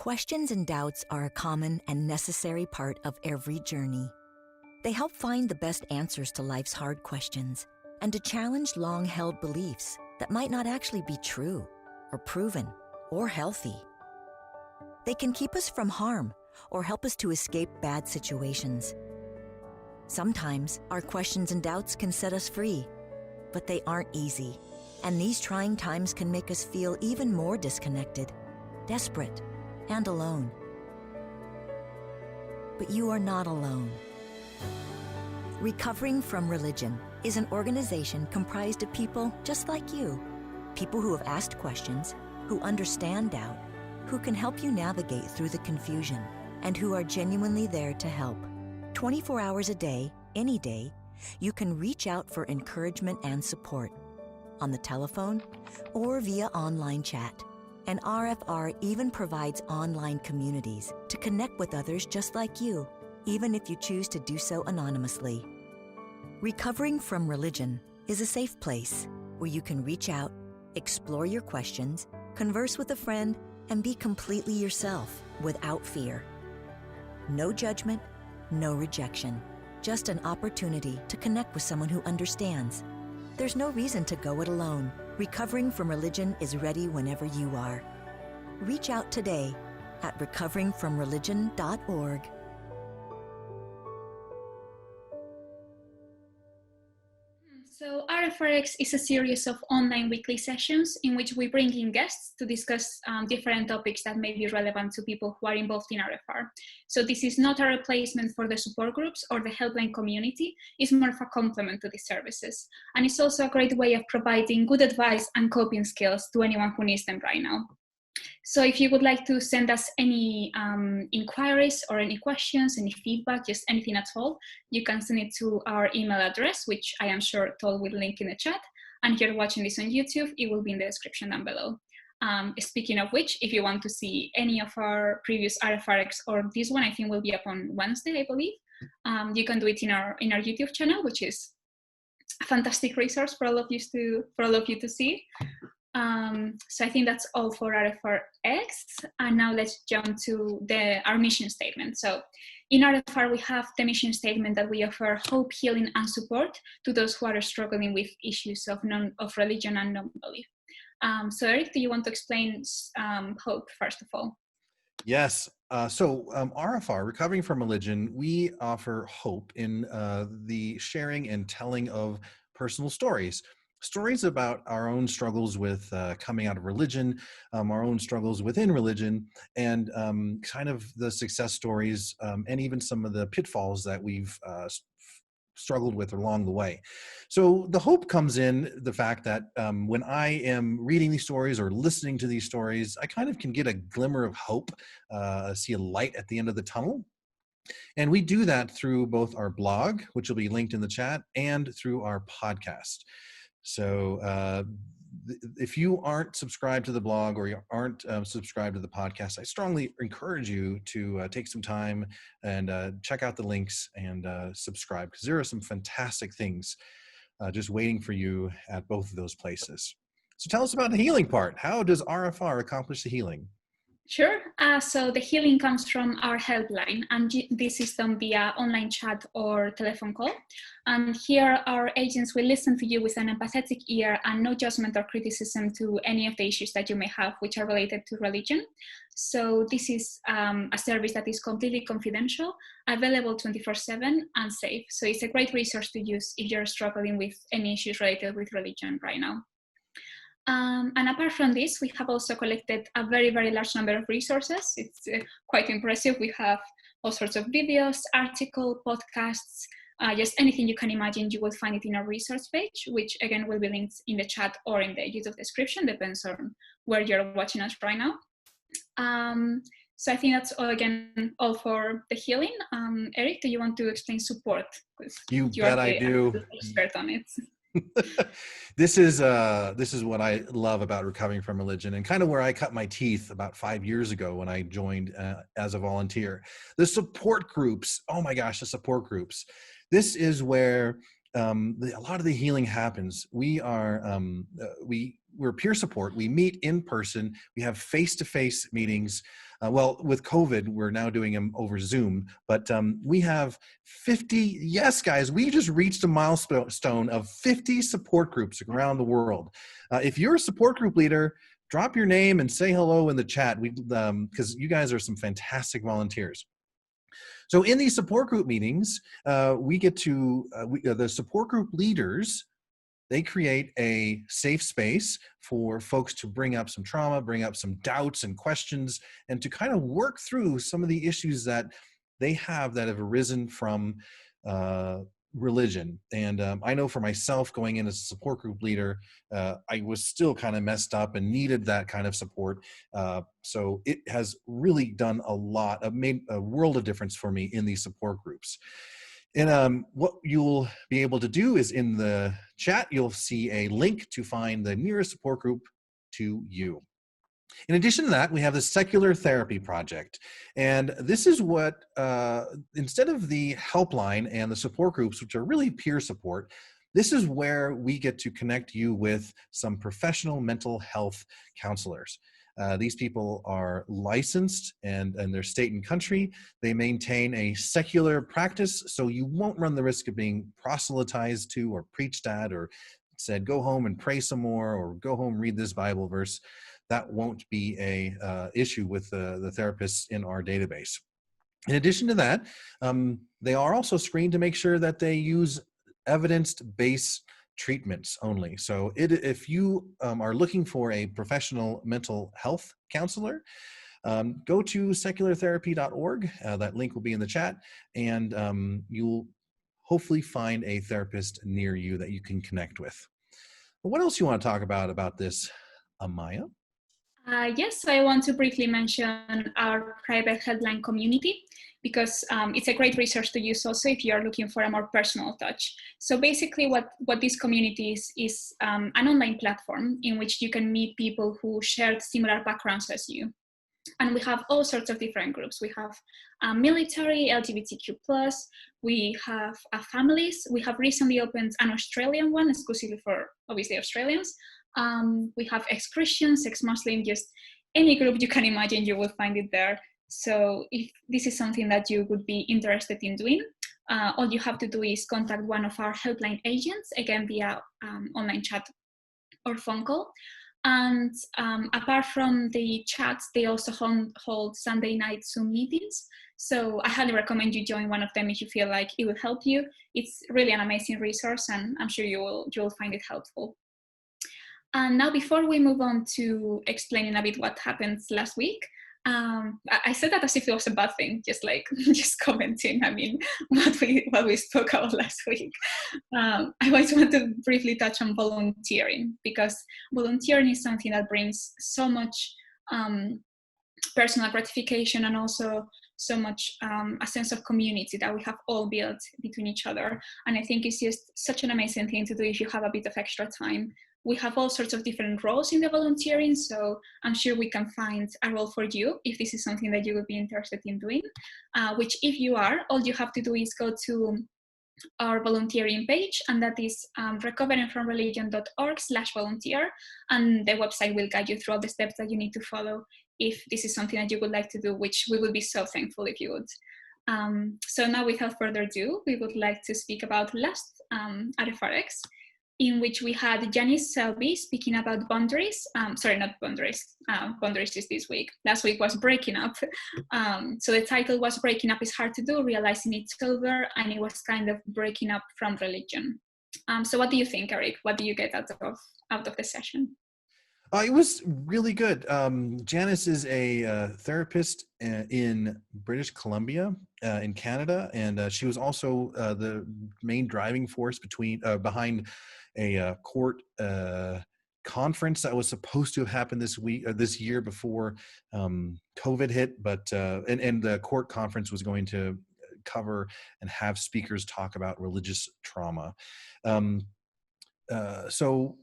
Questions and doubts are a common and necessary part of every journey. They help find the best answers to life's hard questions and to challenge long-held beliefs that might not actually be true or proven or healthy. They can keep us from harm or help us to escape bad situations. Sometimes our questions and doubts can set us free, but they aren't easy. And these trying times can make us feel even more disconnected, desperate, and alone. But you are not alone. Recovering from Religion is an organization comprised of people just like you. People who have asked questions, who understand doubt, who can help you navigate through the confusion, and who are genuinely there to help. 24 hours a day, any day, you can reach out for encouragement and support on the telephone or via online chat. And RfR even provides online communities to connect with others just like you, even if you choose to do so anonymously. Recovering from Religion is a safe place where you can reach out, explore your questions, converse with a friend, and be completely yourself without fear. No judgment, no rejection, just an opportunity to connect with someone who understands. There's no reason to go it alone. Recovering from Religion is ready whenever you are. Reach out today at recoveringfromreligion.org. So RfRx is a series of online weekly sessions in which we bring in guests to discuss different topics that may be relevant to people who are involved in RfR. So this is not a replacement for the support groups or the helpline community. It's more of a complement to these services. And it's also a great way of providing good advice and coping skills to anyone who needs them right now. So if you would like to send us any inquiries or any questions, any feedback, just anything at all, you can send it to our email address, which I am sure Toll will link in the chat. And if you're watching this on YouTube, it will be in the description down below. Speaking of which, if you want to see any of our previous RfRx or this one, I think will be up on Wednesday, I believe. You can do it in our YouTube channel, which is a fantastic resource for all of you to see. So I think that's all for RfRx, and now let's jump to our mission statement. So in RfR, we have the mission statement that we offer hope, healing, and support to those who are struggling with issues of religion and non-belief. So Eric, do you want to explain hope first of all? Yes. So RfR, Recovering from Religion, we offer hope in the sharing and telling of personal stories. Stories about our own struggles with coming out of religion, our own struggles within religion, and kind of the success stories and even some of the pitfalls that we've struggled with along the way. So the hope comes in the fact that when I am reading these stories or listening to these stories, I kind of can get a glimmer of hope, see a light at the end of the tunnel. And we do that through both our blog, which will be linked in the chat, and through our podcast. So if you aren't subscribed to the blog or you aren't subscribed to the podcast, I strongly encourage you to take some time and check out the links and subscribe, because there are some fantastic things just waiting for you at both of those places. So tell us about the healing part. How does RfR accomplish the healing? Sure. So the healing comes from our helpline, and this is done via online chat or telephone call. And here our agents will listen to you with an empathetic ear and no judgment or criticism to any of the issues that you may have which are related to religion. So this is a service that is completely confidential, available 24/7 and safe. So it's a great resource to use if you're struggling with any issues related with religion right now. And apart from this, we have also collected a very, very large number of resources. It's quite impressive. We have all sorts of videos, articles, podcasts, just anything you can imagine, you will find it in our resource page, which again will be linked in the chat or in the YouTube description, depends on where you're watching us right now. So I think that's all for the healing. Eric, do you want to explain support? You bet I do. Expert on it. This is what I love about Recovering from Religion, and kind of where I cut my teeth about 5 years ago when I joined as a volunteer. The support groups, oh my gosh, the support groups. This is where a lot of the healing happens. We we're peer support. We meet in person. We have face-to-face meetings. Well, with COVID, we're now doing them over Zoom, but we have 50, yes, guys, we just reached a milestone of 50 support groups around the world. If you're a support group leader, drop your name and say hello in the chat, because you guys are some fantastic volunteers. So in these support group meetings, we get to, the support group leaders, they create a safe space for folks to bring up some trauma, bring up some doubts and questions, and to kind of work through some of the issues that they have that have arisen from religion. And I know for myself, going in as a support group leader, I was still kind of messed up and needed that kind of support. So it has really done a lot, made a world of difference for me in these support groups. And what you'll be able to do is in the chat, you'll see a link to find the nearest support group to you. In addition to that, we have the Secular Therapy Project. And this is what, instead of the helpline and the support groups, which are really peer support, this is where we get to connect you with some professional mental health counselors. These people are licensed and their state and country. They maintain a secular practice, so you won't run the risk of being proselytized to or preached at or said, go home and pray some more or go home, read this Bible verse. That won't be a issue with the therapists in our database. In addition to that, they are also screened to make sure that they use evidence-based treatments only. So if you are looking for a professional mental health counselor, go to seculartherapy.org. That link will be in the chat, and you'll hopefully find a therapist near you that you can connect with. But what else you want to talk about this, Amaia? Yes, I want to briefly mention our private headline community, because it's a great resource to use also if you are looking for a more personal touch. So basically what this community is an online platform in which you can meet people who shared similar backgrounds as you. And we have all sorts of different groups. We have military, LGBTQ+, we have families. We have recently opened an Australian one exclusively for, obviously, Australians. We have ex-Christians, ex-Muslim, just any group you can imagine, you will find it there. So if this is something that you would be interested in doing, all you have to do is contact one of our helpline agents, again via online chat or phone call. And apart from the chats, they also hold Sunday night Zoom meetings. So I highly recommend you join one of them if you feel like it will help you. It's really an amazing resource, and I'm sure you'll find it helpful. And now, before we move on to explaining a bit what happened last week, I said that as if it was a bad thing, just commenting, I mean, what we spoke about last week. I always want to briefly touch on volunteering, because volunteering is something that brings so much personal gratification and also so much a sense of community that we have all built between each other. And I think it's just such an amazing thing to do if you have a bit of extra time. We have all sorts of different roles in the volunteering, so I'm sure we can find a role for you if this is something that you would be interested in doing, which if you are, all you have to do is go to our volunteering page, and that is recoveringfromreligion.org/volunteer, and the website will guide you through all the steps that you need to follow if this is something that you would like to do, which we would be so thankful if you would. So now, without further ado, we would like to speak about last RfRx, in which we had Janice Selby speaking about boundaries. Sorry, not boundaries. Boundaries is this week. Last week was breaking up. So the title was Breaking Up is Hard to Do, Realizing It's Over, and it was kind of breaking up from religion. So what do you think, Eric? What do you get out of the session? It was really good. Janice is a therapist in British Columbia in Canada, and she was also the main driving force behind a court conference that was supposed to have happened this year before COVID hit, but and the court conference was going to cover and have speakers talk about religious trauma. So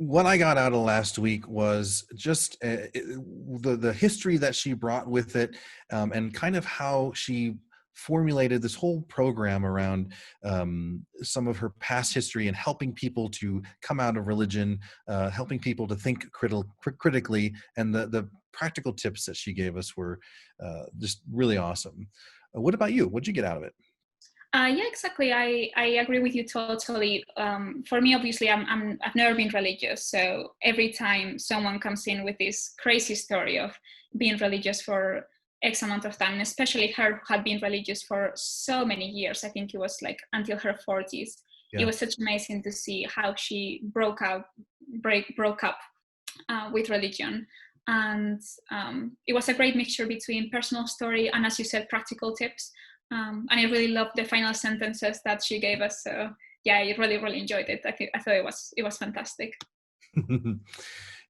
what I got out of last week was just the history that she brought with it, and kind of how she formulated this whole program around some of her past history and helping people to come out of religion, helping people to think critically, and the practical tips that she gave us were just really awesome. What about you? What'd you get out of it? Yeah, exactly. I agree with you totally. For me, obviously, I've never been religious. So every time someone comes in with this crazy story of being religious for X amount of time, and especially her who had been religious for so many years, I think it was like until her 40s. Yeah. It was such amazing to see how she broke up with religion. And it was a great mixture between personal story and, as you said, practical tips. And I really loved the final sentences that she gave us. So yeah, I really enjoyed it. I thought it was fantastic.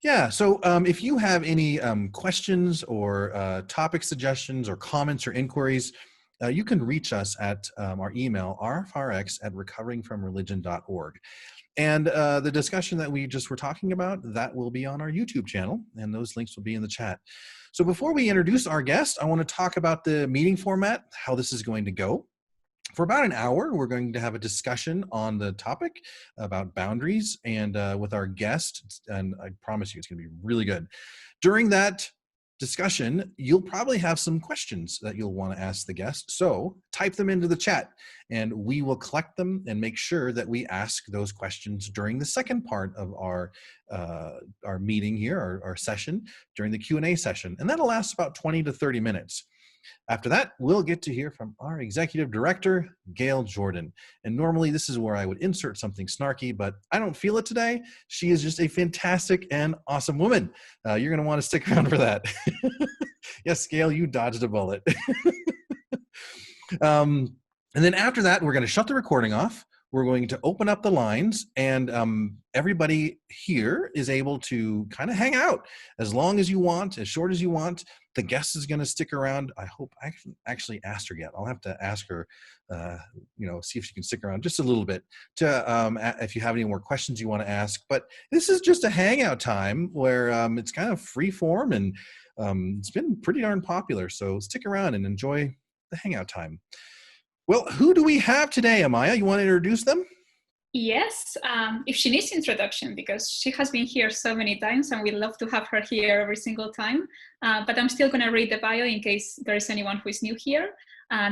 Yeah, so if you have any questions or topic suggestions or comments or inquiries, you can reach us at our email, rfrx@recoveringfromreligion.org. And the discussion that we just were talking about, that will be on our YouTube channel, and those links will be in the chat. So before we introduce our guest, I want to talk about the meeting format, how this is going to go. For about an hour, we're going to have a discussion on the topic about boundaries and with our guest, and I promise you it's going to be really good. During that discussion, you'll probably have some questions that you'll want to ask the guest, so type them into the chat and we will collect them and make sure that we ask those questions during the second part of our meeting here, our session, during the Q&A session, and that'll last about 20 to 30 minutes. After that, we'll get to hear from our executive director, Gayle Jordan. And normally this is where I would insert something snarky, but I don't feel it today. She is just a fantastic and awesome woman. You're going to want to stick around for that. Yes, Gayle, you dodged a bullet. And then after that, we're going to shut the recording off. We're going to open up the lines, and everybody here is able to kind of hang out as long as you want, as short as you want. The guest is going to stick around. I hope I haven't actually asked her yet. I'll have to ask her, see if she can stick around just a little bit to if you have any more questions you want to ask. But this is just a hangout time where it's kind of free form, and it's been pretty darn popular. So stick around and enjoy the hangout time. Well, who do we have today, Amaia? You want to introduce them? Yes, if she needs introduction, because she has been here so many times and we love to have her here every single time. But I'm still going to read the bio in case there is anyone who is new here,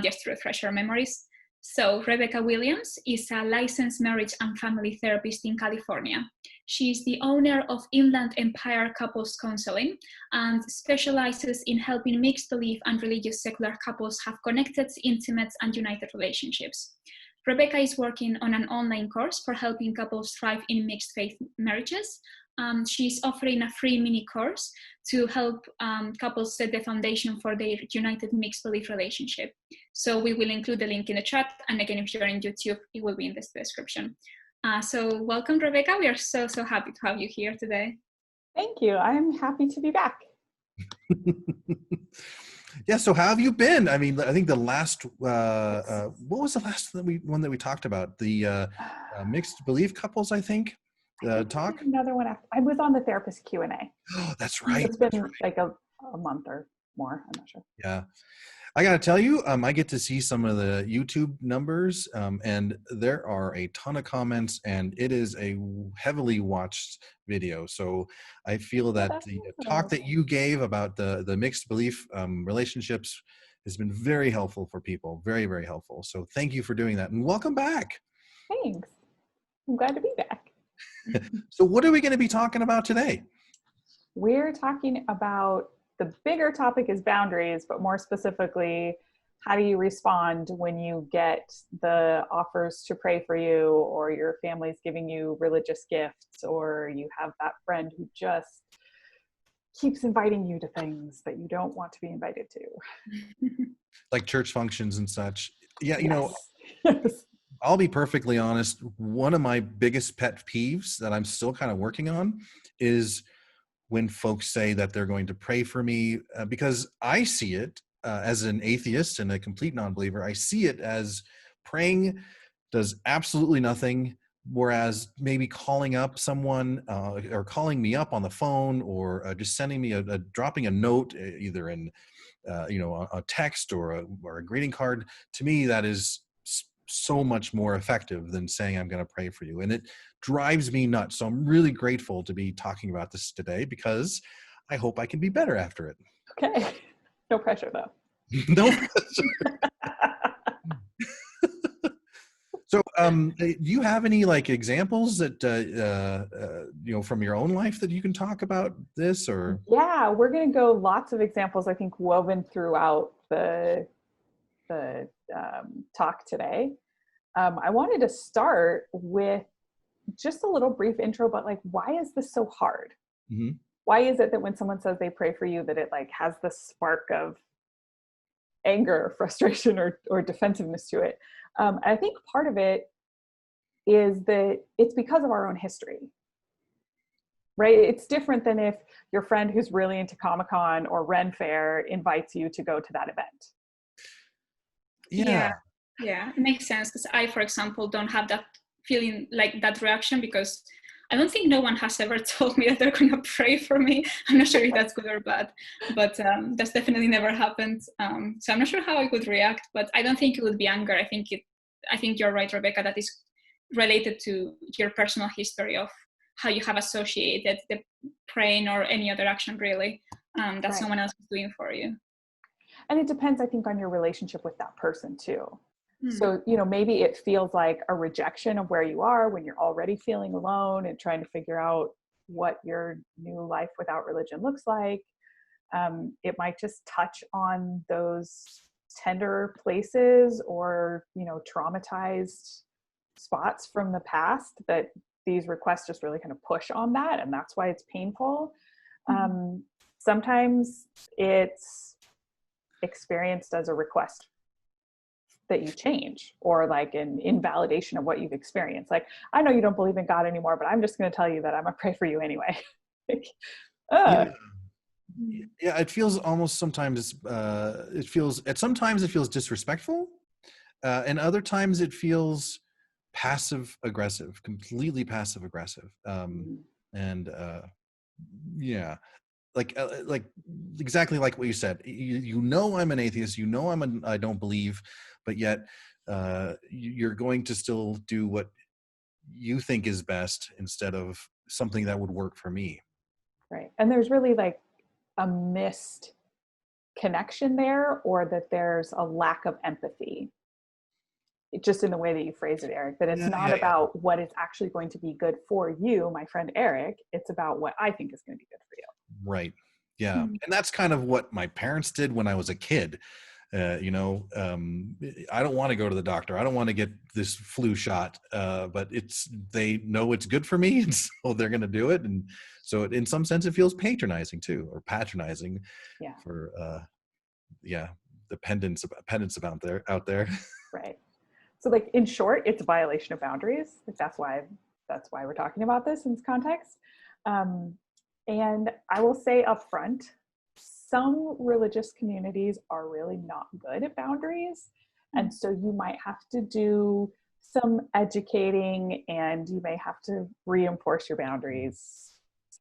just to refresh our memories. So Rebecca Williams is a licensed marriage and family therapist in California. She is the owner of Inland Empire Couples Counseling and specializes in helping mixed belief and religious secular couples have connected, intimate, and united relationships. Rebecca is working on an online course for helping couples thrive in mixed faith marriages. She's offering a free mini course to help couples set the foundation for their united mixed belief relationship. So we will include the link in the chat. And again, if you're in YouTube, it will be in the description. So welcome, Rebecca. We are so happy to have you here today. Thank you. I'm happy to be back. Yeah, so how have you been? I mean, I think the last, what was the last one that we talked about? The mixed belief couples, I think, talk? Another one. I was on the therapist Q&A. Oh, that's right. It's been like a month or more. I'm not sure. Yeah. I got to tell you, I get to see some of the YouTube numbers, and there are a ton of comments, and it is a heavily watched video. So I feel that the talk that you gave about the mixed belief relationships has been very helpful for people, very, very helpful. So thank you for doing that, and welcome back. Thanks. I'm glad to be back. So what are we going to be talking about today? We're talking about the bigger topic is boundaries, but more specifically, how do you respond when you get the offers to pray for you, or your family's giving you religious gifts, or you have that friend who just keeps inviting you to things that you don't want to be invited to. Like church functions and such. Yeah, you Yes. know, I'll be perfectly honest. One of my biggest pet peeves that I'm still kind of working on is when folks say that they're going to pray for me, because I see it as an atheist and a complete non-believer. I see it as praying does absolutely nothing Whereas maybe calling up someone or calling me up on the phone, or just sending me dropping a note, either in a text or a greeting card, to me that is so much more effective than saying I'm going to pray for you. And it drives me nuts. So I'm really grateful to be talking about this today, because I hope I can be better after it. Okay. No pressure though. No pressure. So, do you have any like examples that from your own life that you can talk about this? Or Yeah, we're going to go lots of examples, I think, woven throughout the talk today. I wanted to start with just a little brief intro, but like, why is this so hard? Mm-hmm. Why is it that when someone says they pray for you, that it like has this spark of anger, frustration, or defensiveness to it? And I think part of it is that it's because of our own history, right? It's different than if your friend who's really into Comic-Con or Ren Fair invites you to go to that event. Yeah. Yeah, it makes sense, because I, for example, don't have that feeling, like that reaction, because I don't think no one has ever told me that they're going to pray for me. I'm not sure if that's good or bad, but that's definitely never happened. So I'm not sure how I would react, but I don't think it would be anger. I think you're right, Rebecca, that is related to your personal history of how you have associated the praying or any other action, really, that Right. someone else is doing for you. And it depends, I think, on your relationship with that person too. So, maybe it feels like a rejection of where you are when you're already feeling alone and trying to figure out what your new life without religion looks like. It might just touch on those tender places or, traumatized spots from the past that these requests just really kind of push on that. And that's why it's painful. Sometimes it's experienced as a request that you change, or like an invalidation of what you've experienced. Like, I know you don't believe in God anymore, but I'm just going to tell you that I'm going to pray for you anyway. Yeah, it feels almost sometimes sometimes it feels disrespectful, and other times it feels passive aggressive, completely passive aggressive. And like exactly like what you said. I'm an atheist, I don't believe, but yet you're going to still do what you think is best instead of something that would work for me. Right. And there's really like a missed connection there, or that there's a lack of empathy, just in the way that you phrase it, Eric, that it's not about what is actually going to be good for you, my friend Eric. It's about what I think is going to be good for you. Right. Yeah. And that's kind of what my parents did when I was a kid. I don't want to go to the doctor. I don't want to get this flu shot, but they know it's good for me, and so they're going to do it. And so in some sense, it feels patronizing too, or patronizing for, the pendants out there. Right. So like, in short, it's a violation of boundaries. Like, that's why we're talking about this in this context. And I will say up front, some religious communities are really not good at boundaries. And so you might have to do some educating, and you may have to reinforce your boundaries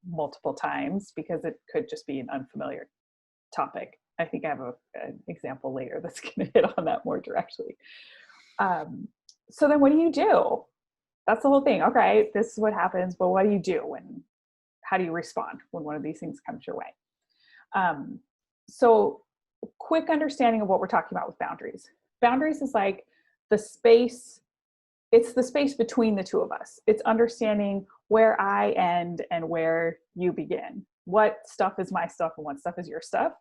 multiple times, because it could just be an unfamiliar topic. I think I have an example later that's going to hit on that more directly. So then what do you do? That's the whole thing. Okay, this is what happens, but what do you do? How do you respond when one of these things comes your way? So quick understanding of what we're talking about with boundaries. Boundaries is like it's the space between the two of us. It's understanding where I end and where you begin. What stuff is my stuff and what stuff is your stuff.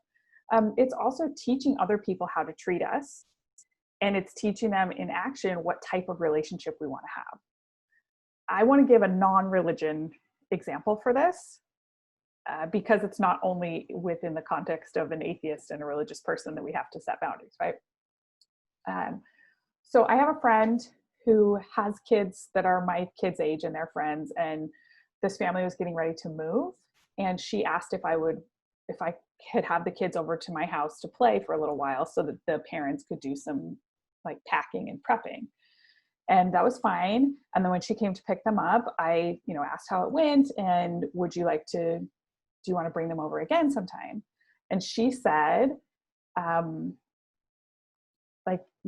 It's also teaching other people how to treat us. And it's teaching them in action what type of relationship we want to have. I want to give a non-religion example for this, because it's not only within the context of an atheist and a religious person that we have to set boundaries, right? So I have a friend who has kids that are my kids' age and they're friends, and this family was getting ready to move, and she asked if I could have the kids over to my house to play for a little while so that the parents could do some like packing and prepping. And that was fine. And then when she came to pick them up, I, asked how it went and do you want to bring them over again sometime? And she said,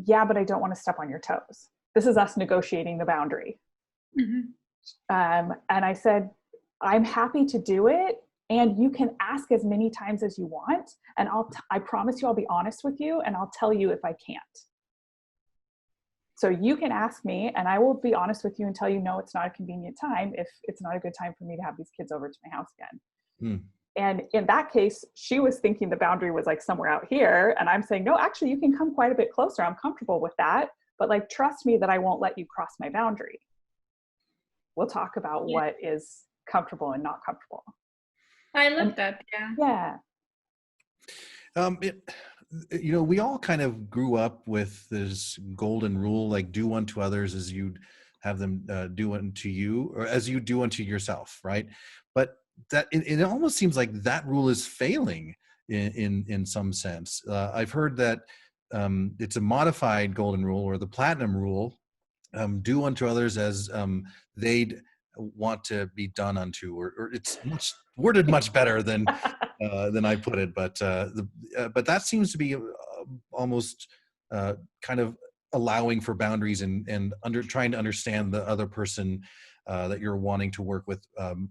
yeah, but I don't want to step on your toes. This is us negotiating the boundary. Mm-hmm. And I said, I'm happy to do it. And you can ask as many times as you want. And I promise you, I'll be honest with you and I'll tell you if I can't. So you can ask me and I will be honest with you and tell you, no, it's not a convenient time if it's not a good time for me to have these kids over to my house again. Mm. And in that case, she was thinking the boundary was like somewhere out here. And I'm saying, no, actually you can come quite a bit closer. I'm comfortable with that. But like, trust me that I won't let you cross my boundary. We'll talk about what is comfortable and not comfortable. I love that. Yeah. We all kind of grew up with this golden rule, like do unto others as you'd have them do unto you, or as you do unto yourself, right? But that it almost seems like that rule is failing in some sense. I've heard that it's a modified golden rule or the platinum rule, do unto others as they'd want to be done unto, or it's worded much better than I put it, but that seems to be almost kind of allowing for boundaries and trying to understand the other person that you're wanting to work with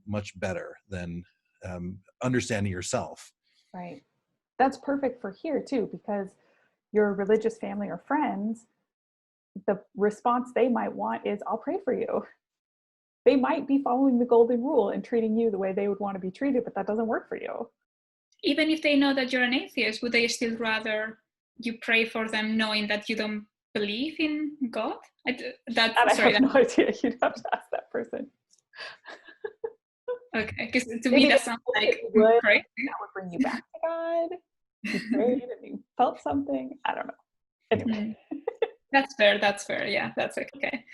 much better than understanding yourself. Right. That's perfect for here too, because your religious family or friends, the response they might want is, I'll pray for you. They might be following the golden rule and treating you the way they would want to be treated, but that doesn't work for you. Even if they know that you're an atheist, would they still rather you pray for them knowing that you don't believe in God? I have no idea. You'd have to ask that person. Okay, because to me that sounds like crazy. That would bring you back to God. You prayed and you felt something. I don't know. Anyway. That's fair. Yeah, that's okay.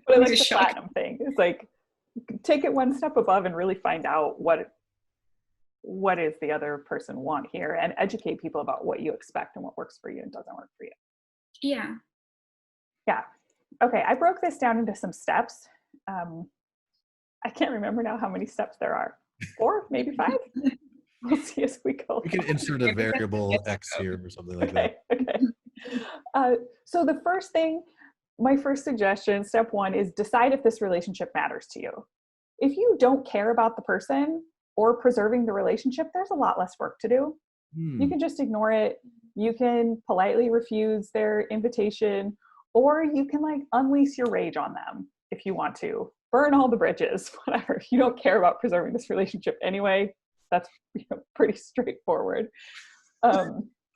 But I like the platinum thing. It's like, take it one step above and really find out what is the other person want here, and educate people about what you expect and what works for you and doesn't work for you. Yeah. Okay, I broke this down into some steps. I can't remember now how many steps there are. 4, maybe 5. We'll see as we go. We can insert a variable X here or something like that. Okay. So the first thing, my first suggestion, step 1, is decide if this relationship matters to you. If you don't care about the person or preserving the relationship, there's a lot less work to do. You can just ignore it. You can politely refuse their invitation, or you can like unleash your rage on them if you want to. Burn all the bridges, whatever. If you don't care about preserving this relationship anyway, that's pretty straightforward.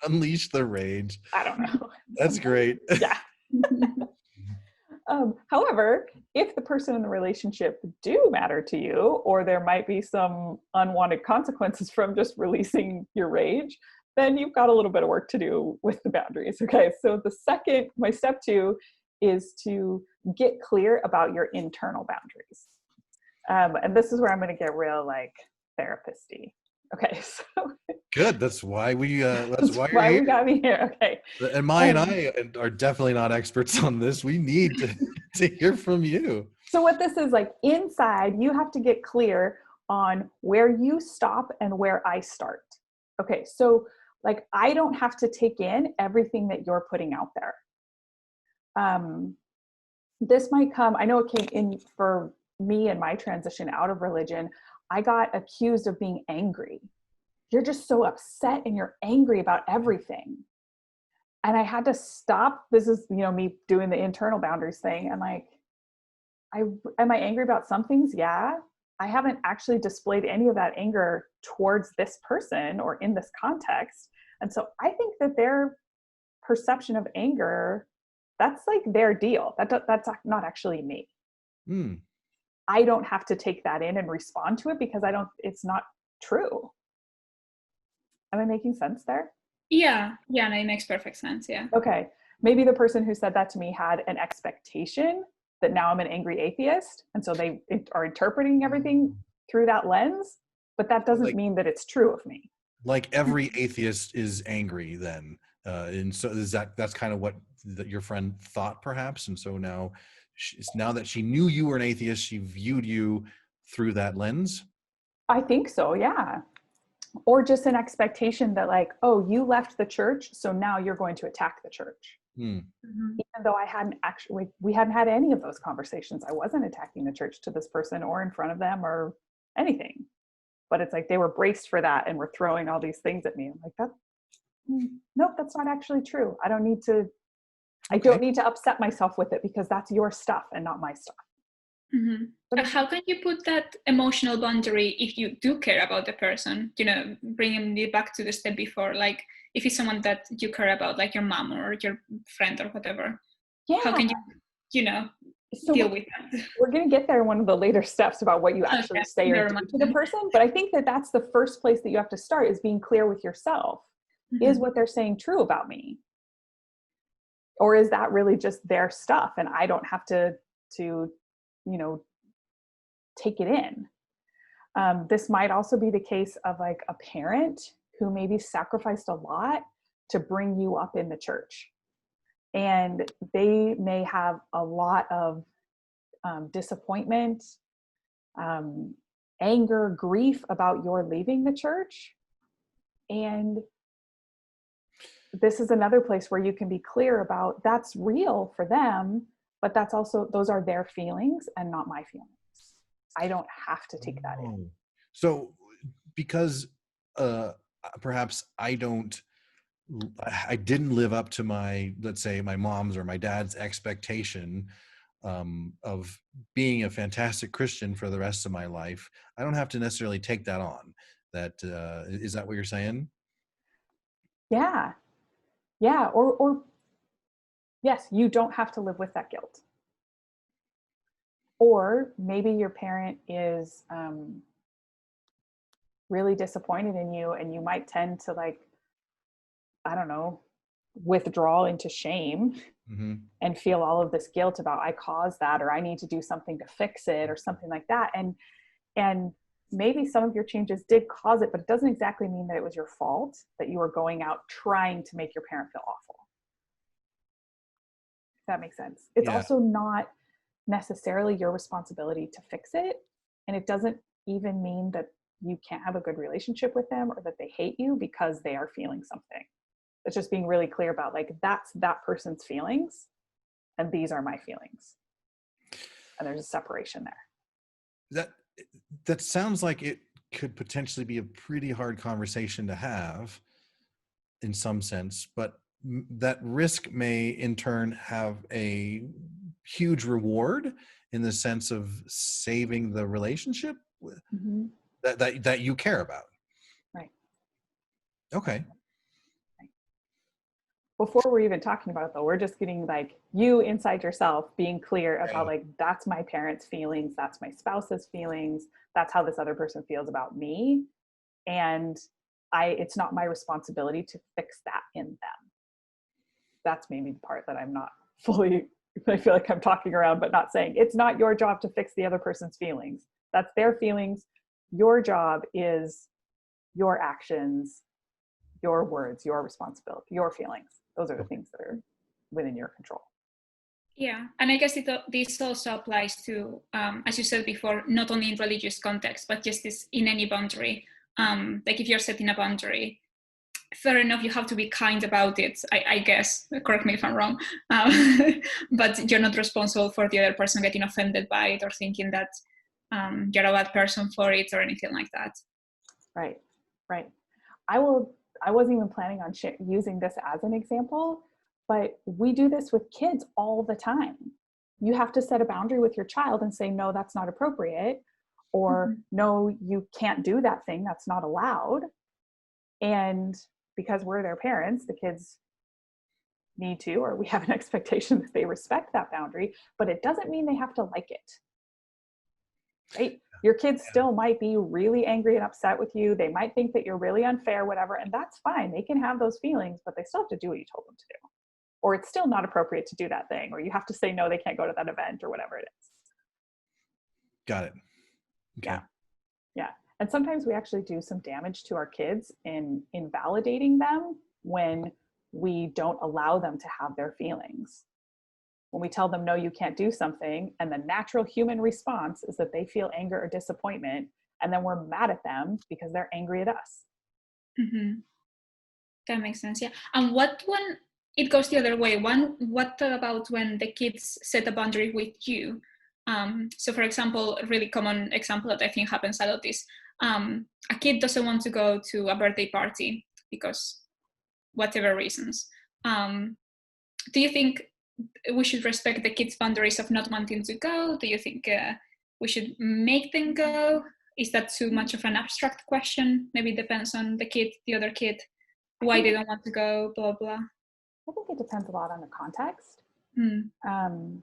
Unleash the rage. I don't know. That's great. Yeah. However, if the person in the relationship do matter to you, or there might be some unwanted consequences from just releasing your rage, then you've got a little bit of work to do with the boundaries. Okay, so my step 2 is to get clear about your internal boundaries. And this is where I'm going to get real like therapist-y. Okay, so good. That's why we you're we got me here. Okay. And Maya and I are definitely not experts on this. We need to hear from you. So what this is like, inside, you have to get clear on where you stop and where I start. Okay, so like I don't have to take in everything that you're putting out there. This might come, I know it came in for me and my transition out of religion. I got accused of being angry. You're just so upset and you're angry about everything. And I had to stop. This is, me doing the internal boundaries thing. And like, am I angry about some things? Yeah. I haven't actually displayed any of that anger towards this person or in this context. And so I think that their perception of anger, that's like their deal. That's not actually me. I don't have to take that in and respond to it because it's not true. Am I making sense there? Yeah, no, it makes perfect sense, yeah. Okay, maybe the person who said that to me had an expectation that now I'm an angry atheist, and so they are interpreting everything through that lens, but that doesn't mean that it's true of me. Like every atheist is angry then, and so that's kind of what that your friend thought perhaps, and so now that she knew you were an atheist, she viewed you through that lens? I think so, yeah. Or just an expectation that like, oh, you left the church, so now you're going to attack the church. Hmm. Even though we hadn't had any of those conversations. I wasn't attacking the church to this person or in front of them or anything. But it's like they were braced for that and were throwing all these things at me. I'm like, nope, that's not actually true. I don't need to upset myself with it because that's your stuff and not my stuff. Mm-hmm. How can you put that emotional boundary if you do care about the person? Bringing it back to the step before, like if it's someone that you care about, like your mom or your friend or whatever. Yeah. How can you, deal with that? We're going to get there in one of the later steps about what you actually say or do to the person. But I think that that's the first place that you have to start, is being clear with yourself. Mm-hmm. Is what they're saying true about me? Or is that really just their stuff and I don't have to take it in? This might also be the case of like a parent who maybe sacrificed a lot to bring you up in the church. And they may have a lot of disappointment, anger, grief about your leaving the church. And this is another place where you can be clear about that's real for them, but that's also, those are their feelings and not my feelings. I don't have to take that in. So because perhaps I didn't live up to my, let's say my mom's or my dad's expectation of being a fantastic Christian for the rest of my life, I don't have to necessarily take that on. Is that what you're saying? Yeah. Yeah. Or yes, you don't have to live with that guilt. Or maybe your parent is really disappointed in you and you might tend to withdraw into shame. Mm-hmm. And feel all of this guilt about I caused that, or I need to do something to fix it, or something like that. And maybe some of your changes did cause it, but it doesn't exactly mean that it was your fault, that you were going out trying to make your parent feel awful. If that makes sense. It's also not necessarily your responsibility to fix it. And it doesn't even mean that you can't have a good relationship with them or that they hate you because they are feeling something. It's just being really clear about that's that person's feelings and these are my feelings. And there's a separation there. That sounds like it could potentially be a pretty hard conversation to have in some sense, but that risk may in turn have a huge reward in the sense of saving the relationship mm-hmm. that you care about. Right. Okay. Before we're even talking about it though, we're just getting you inside yourself being clear about that's my parents' feelings, that's my spouse's feelings, that's how this other person feels about me. And it's not my responsibility to fix that in them. That's maybe the part that I'm not fully, I feel like I'm talking around, but not saying it's not your job to fix the other person's feelings. That's their feelings. Your job is your actions, your words, your responsibility, your feelings. Those are the things that are within your control. Yeah, and I guess this also applies to, as you said before, not only in religious context, but just this in any boundary. If you're setting a boundary, fair enough, you have to be kind about it, I guess, correct me if I'm wrong, but you're not responsible for the other person getting offended by it or thinking that you're a bad person for it or anything like that. Right. I wasn't even planning on using this as an example, but we do this with kids all the time. You have to set a boundary with your child and say, no, that's not appropriate, or mm-hmm. no, you can't do that thing, that's not allowed. And because we're their parents, the kids need to, or we have an expectation that they respect that boundary, but it doesn't mean they have to like it. Right? Your kids still might be really angry and upset with you. They might think that you're really unfair, whatever, and that's fine. They can have those feelings, but they still have to do what you told them to do. Or it's still not appropriate to do that thing, or you have to say, no, they can't go to that event or whatever it is. Got it. Okay. Yeah. And sometimes we actually do some damage to our kids in invalidating them when we don't allow them to have their feelings. When we tell them, no, you can't do something, and the natural human response is that they feel anger or disappointment, and then we're mad at them because they're angry at us. Mm-hmm. That makes sense. Yeah. And what when it goes the other way? What about when the kids set a boundary with you? So for example, a really common example that I think happens a lot is a kid doesn't want to go to a birthday party because whatever reasons. Do you think we should respect the kids' boundaries of not wanting to go? Do you think we should make them go? Is that too much of an abstract question? Maybe it depends on the kid, the other kid, why they don't want to go, blah, blah. I think it depends a lot on the context. Mm.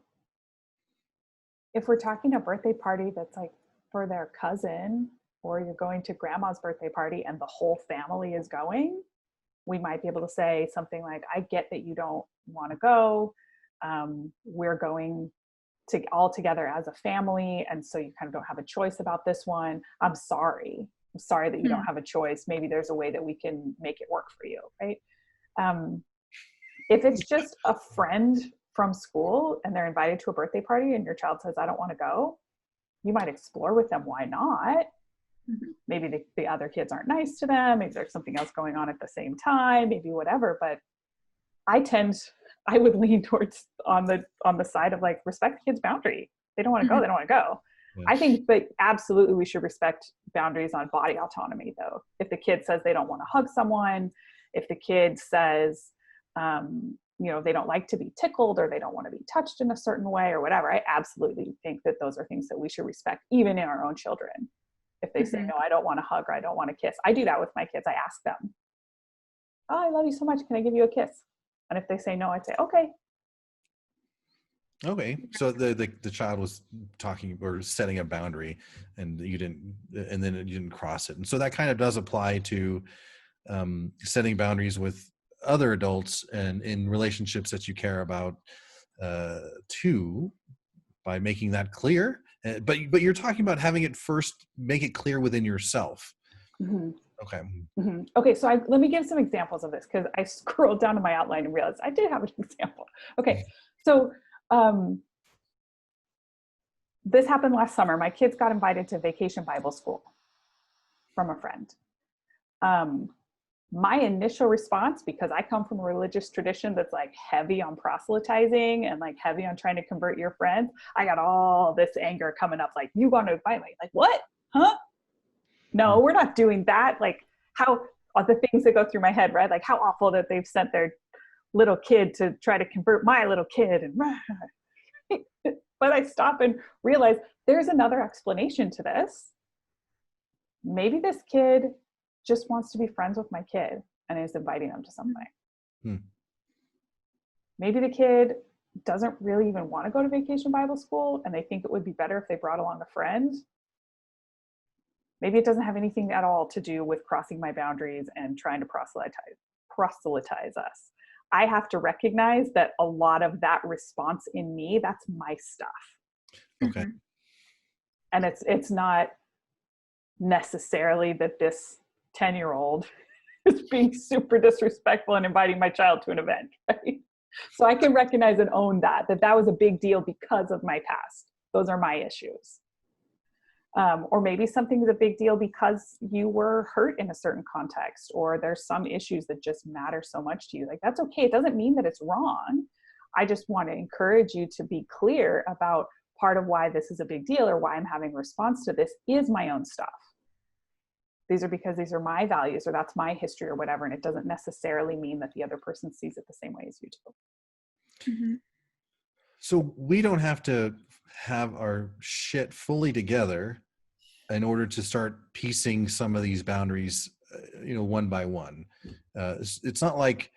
If we're talking a birthday party that's like for their cousin, or you're going to grandma's birthday party and the whole family is going, we might be able to say something like, I get that you don't want to go. We're going to all together as a family, and so you kind of don't have a choice about this one. I'm sorry that you don't have a choice. Maybe there's a way that we can make it work for you, right? If it's just a friend from school and they're invited to a birthday party and your child says, I don't want to go, you might explore with them why not. Mm-hmm. Maybe the other kids aren't nice to them. Maybe there's something else going on at the same time, maybe whatever. But I would lean towards on the side of like, respect the kid's boundary. They don't want to go, they don't want to go. Yeah. I think that absolutely we should respect boundaries on body autonomy though. If the kid says they don't want to hug someone, if the kid says, they don't like to be tickled or they don't want to be touched in a certain way or whatever, I absolutely think that those are things that we should respect even in our own children. If they say, no, I don't want to hug or I don't want to kiss. I do that with my kids. I ask them, oh, I love you so much. Can I give you a kiss? And if they say no, I'd say, okay. Okay. So the child was talking or setting a boundary and then you didn't cross it. And so that kind of does apply to setting boundaries with other adults and in relationships that you care about too, by making that clear. But you're talking about having it first, make it clear within yourself. Mm-hmm. Okay. Mm-hmm. Okay. So let me give some examples of this because I scrolled down to my outline and realized I did have an example. Okay. So this happened last summer. My kids got invited to vacation Bible school from a friend. My initial response, because I come from a religious tradition that's like heavy on proselytizing and like heavy on trying to convert your friends, I got all this anger coming up like, you want to invite me? Like, what? Huh? No, we're not doing that. Like, how are the things that go through my head, right? Like, how awful that they've sent their little kid to try to convert my little kid. And but I stop and realize there's another explanation to this. Maybe this kid just wants to be friends with my kid and is inviting them to something. Maybe the kid doesn't really even want to go to vacation Bible school and they think it would be better if they brought along a friend. Maybe it doesn't have anything at all to do with crossing my boundaries and trying to proselytize us. I have to recognize that a lot of that response in me, that's my stuff. Okay. And it's not necessarily that this 10-year-old is being super disrespectful and inviting my child to an event, right? So I can recognize and own that was a big deal because of my past. Those are my issues. Or maybe something's a big deal because you were hurt in a certain context, or there's some issues that just matter so much to you. Like, that's okay. It doesn't mean that it's wrong. I just want to encourage you to be clear about part of why this is a big deal or why I'm having a response to this is my own stuff. These are my values, or that's my history or whatever. And it doesn't necessarily mean that the other person sees it the same way as you do. Mm-hmm. So we don't have to have our shit fully together in order to start piecing some of these boundaries, one by one. It's not like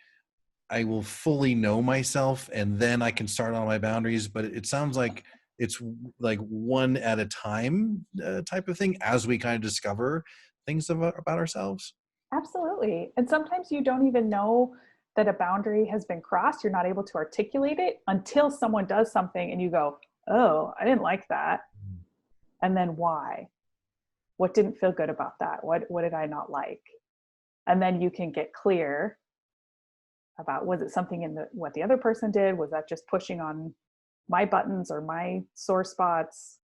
I will fully know myself and then I can start on my boundaries, but it sounds like it's like one at a time type of thing as we kind of discover things about ourselves. Absolutely. And sometimes you don't even know that a boundary has been crossed. You're not able to articulate it until someone does something and you go, oh, I didn't like that. And then why? What didn't feel good about that? What did I not like? And then you can get clear about, was it something in what the other person did? Was that just pushing on my buttons or my sore spots?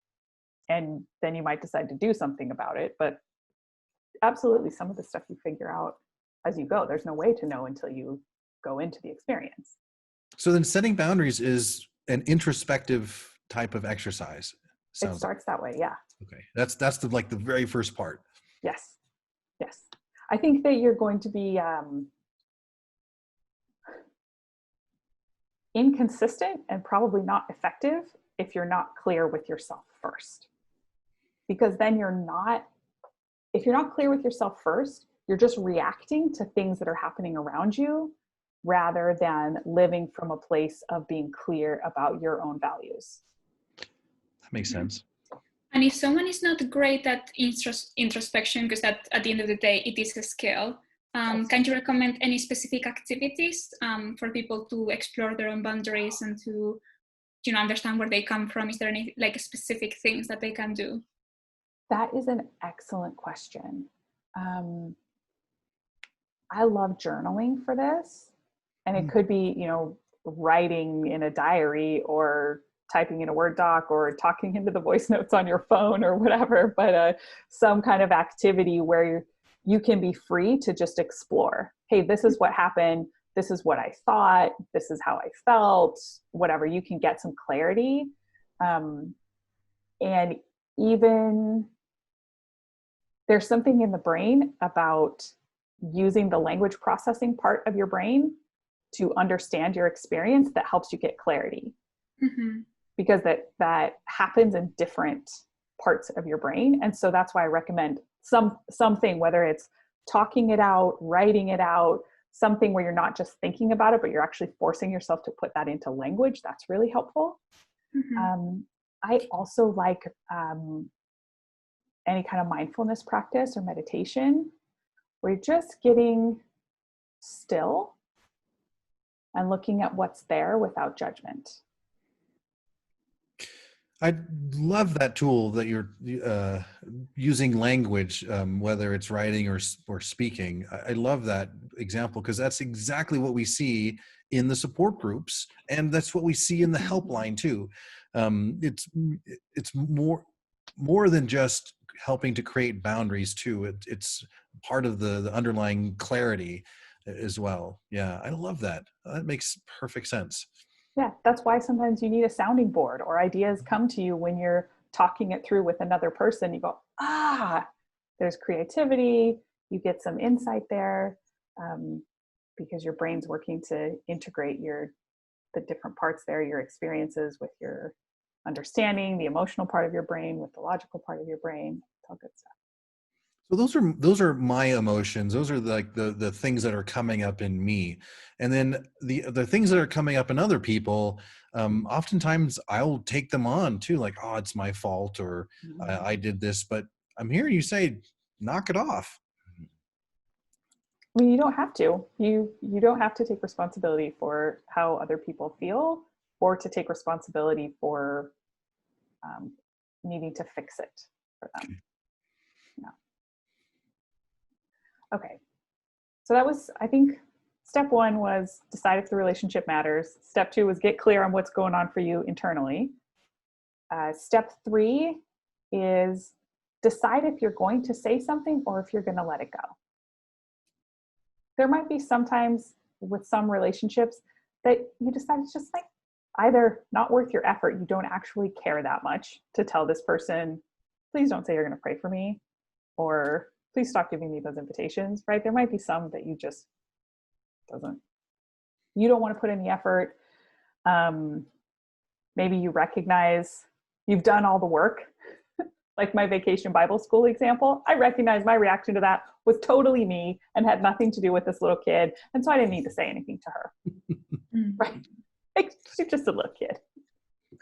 And then you might decide to do something about it. But absolutely, some of the stuff you figure out as you go. There's no way to know until you go into the experience. So then setting boundaries is an introspective type of exercise. It starts that way, yeah. Okay, that's the very first part. Yes. I think that you're going to be inconsistent and probably not effective if you're not clear with yourself first. Because then if you're not clear with yourself first, you're just reacting to things that are happening around you rather than living from a place of being clear about your own values. That makes sense. And if someone is not great at introspection, because at the end of the day, it is a skill, can you recommend any specific activities for people to explore their own boundaries and to, understand where they come from? Is there any specific things that they can do? That is an excellent question. I love journaling for this. And it could be, writing in a diary or typing in a Word doc or talking into the voice notes on your phone or whatever, but some kind of activity where you can be free to just explore. Hey, this is what happened. This is what I thought. This is how I felt, whatever. You can get some clarity. And even there's something in the brain about using the language processing part of your brain to understand your experience that helps you get clarity. Mm-hmm. Because that happens in different parts of your brain. And so that's why I recommend something, whether it's talking it out, writing it out, something where you're not just thinking about it, but you're actually forcing yourself to put that into language. That's really helpful. Mm-hmm. I also like any kind of mindfulness practice or meditation where you're just getting still and looking at what's there without judgment. I love that tool that you're using language, whether it's writing or speaking. I love that example because that's exactly what we see in the support groups, and that's what we see in the helpline too. It's more than just helping to create boundaries too. It's part of the underlying clarity as well. Yeah, I love that. That makes perfect sense. Yeah, that's why sometimes you need a sounding board, or ideas come to you when you're talking it through with another person. You go, there's creativity, you get some insight there, because your brain's working to integrate the different parts there, your experiences with your understanding, the emotional part of your brain with the logical part of your brain. It's all good stuff. So those are my emotions. Those are like the things that are coming up in me, and then the things that are coming up in other people. Oftentimes I'll take them on too, like, oh, it's my fault, or I did this. But I'm hearing you say, knock it off. I mean, you don't have to. You don't have to take responsibility for how other people feel, or to take responsibility for needing to fix it for them. Okay, so that was, I think, step one was decide if the relationship matters. Step two was get clear on what's going on for you internally. Step three is decide if you're going to say something or if you're going to let it go. There might be sometimes with some relationships that you decide it's just like either not worth your effort, you don't actually care that much to tell this person, please don't say you're going to pray for me, or please stop giving me those invitations, right? There might be some that you don't want to put in the effort. Maybe you recognize you've done all the work, like my vacation Bible school example. I recognize my reaction to that was totally me and had nothing to do with this little kid. And so I didn't need to say anything to her, right? Like, she's just a little kid.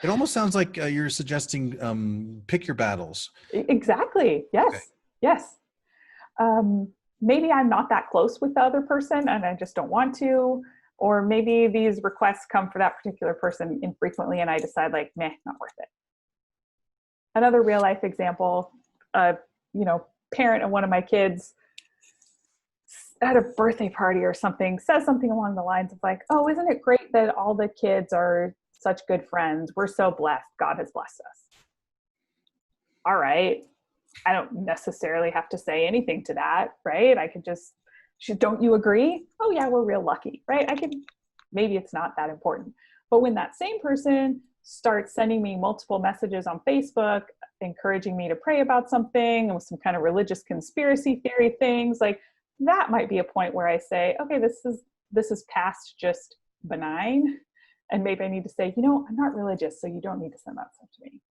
It almost sounds like you're suggesting pick your battles. Exactly. Yes. Okay. Yes. Maybe I'm not that close with the other person and I just don't want to, or maybe these requests come for that particular person infrequently and I decide like, meh, not worth it. Another real life example, parent of one of my kids at a birthday party or something says something along the lines of like, oh, isn't it great that all the kids are such good friends? We're so blessed. God has blessed us. All right. I don't necessarily have to say anything to that, right? I could just, don't you agree? Oh yeah, we're real lucky, right? Maybe it's not that important. But when that same person starts sending me multiple messages on Facebook, encouraging me to pray about something with some kind of religious conspiracy theory things, like that might be a point where I say, okay, this is past just benign. And maybe I need to say, I'm not religious, so you don't need to send that stuff to me.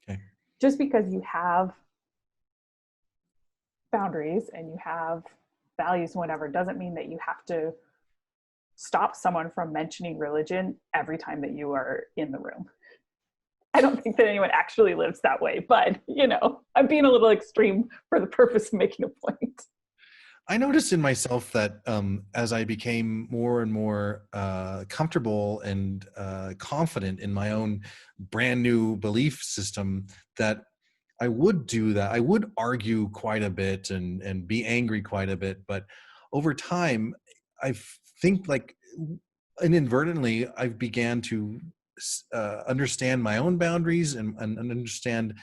Okay. Just because you have boundaries and you have values and whatever doesn't mean that you have to stop someone from mentioning religion every time that you are in the room. I don't think that anyone actually lives that way, but I'm being a little extreme for the purpose of making a point. I noticed in myself that as I became more and more comfortable and confident in my own brand new belief system, that I would do that. I would argue quite a bit and be angry quite a bit. But over time, I think like inadvertently, I began to understand my own boundaries and understand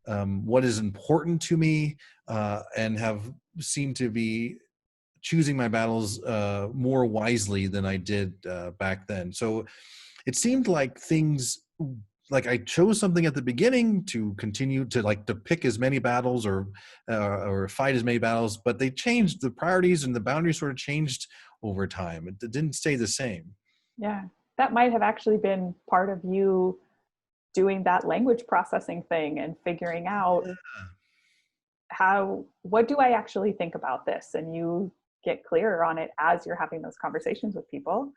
what is important to me, and have seemed to be choosing my battles more wisely than I did back then. So it seemed like things, like I chose something at the beginning to continue to pick as many battles or fight as many battles, but they changed, the priorities and the boundaries sort of changed over time. It didn't stay the same. Yeah, that might have actually been part of you doing that language processing thing and figuring out what do I actually think about this? And you get clearer on it as you're having those conversations with people.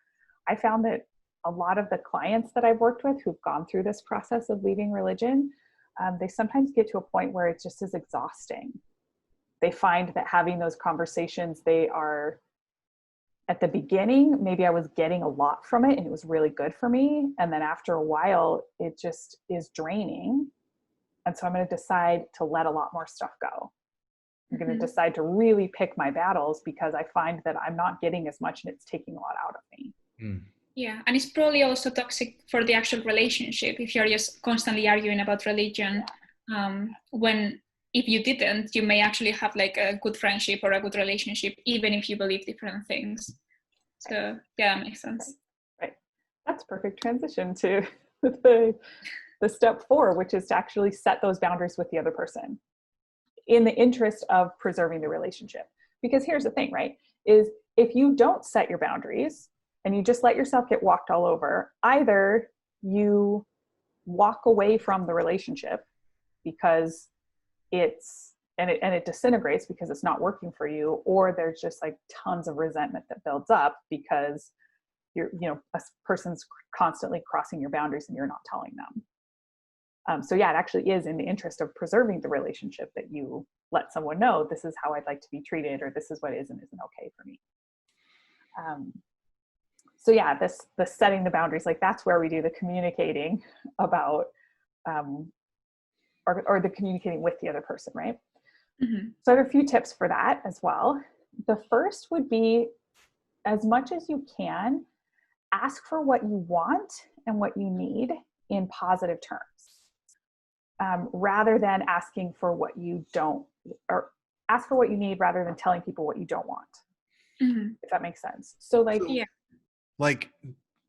I found that a lot of the clients that I've worked with who've gone through this process of leaving religion, they sometimes get to a point where it just is exhausting. They find that having those conversations, they are, at the beginning, maybe I was getting a lot from it and it was really good for me. And then after a while, it just is draining. And so I'm going to decide to let a lot more stuff go. I'm going to decide to really pick my battles because I find that I'm not getting as much and it's taking a lot out of me. Mm. Yeah, and it's probably also toxic for the actual relationship if you're just constantly arguing about religion. When if you didn't, you may actually have like a good friendship or a good relationship, even if you believe different things. So yeah, that makes sense. Right. That's perfect transition to the step 4, which is to actually set those boundaries with the other person in the interest of preserving the relationship. Because here's the thing, right? Is if you don't set your boundaries and you just let yourself get walked all over, either you walk away from the relationship because it disintegrates because it's not working for you, or there's just like tons of resentment that builds up because a person's constantly crossing your boundaries and you're not telling them. So yeah, it actually is in the interest of preserving the relationship that you let someone know, this is how I'd like to be treated, or this is what is and isn't okay for me. So yeah, the setting the boundaries, like that's where we do the communicating about, or the communicating with the other person, right? Mm-hmm. So I have a few tips for that as well. The first would be, as much as you can, ask for what you want and what you need in positive terms, rather than asking for what you don't, or ask for what you need rather than telling people what you don't want. Mm-hmm. If that makes sense. So like, yeah. Like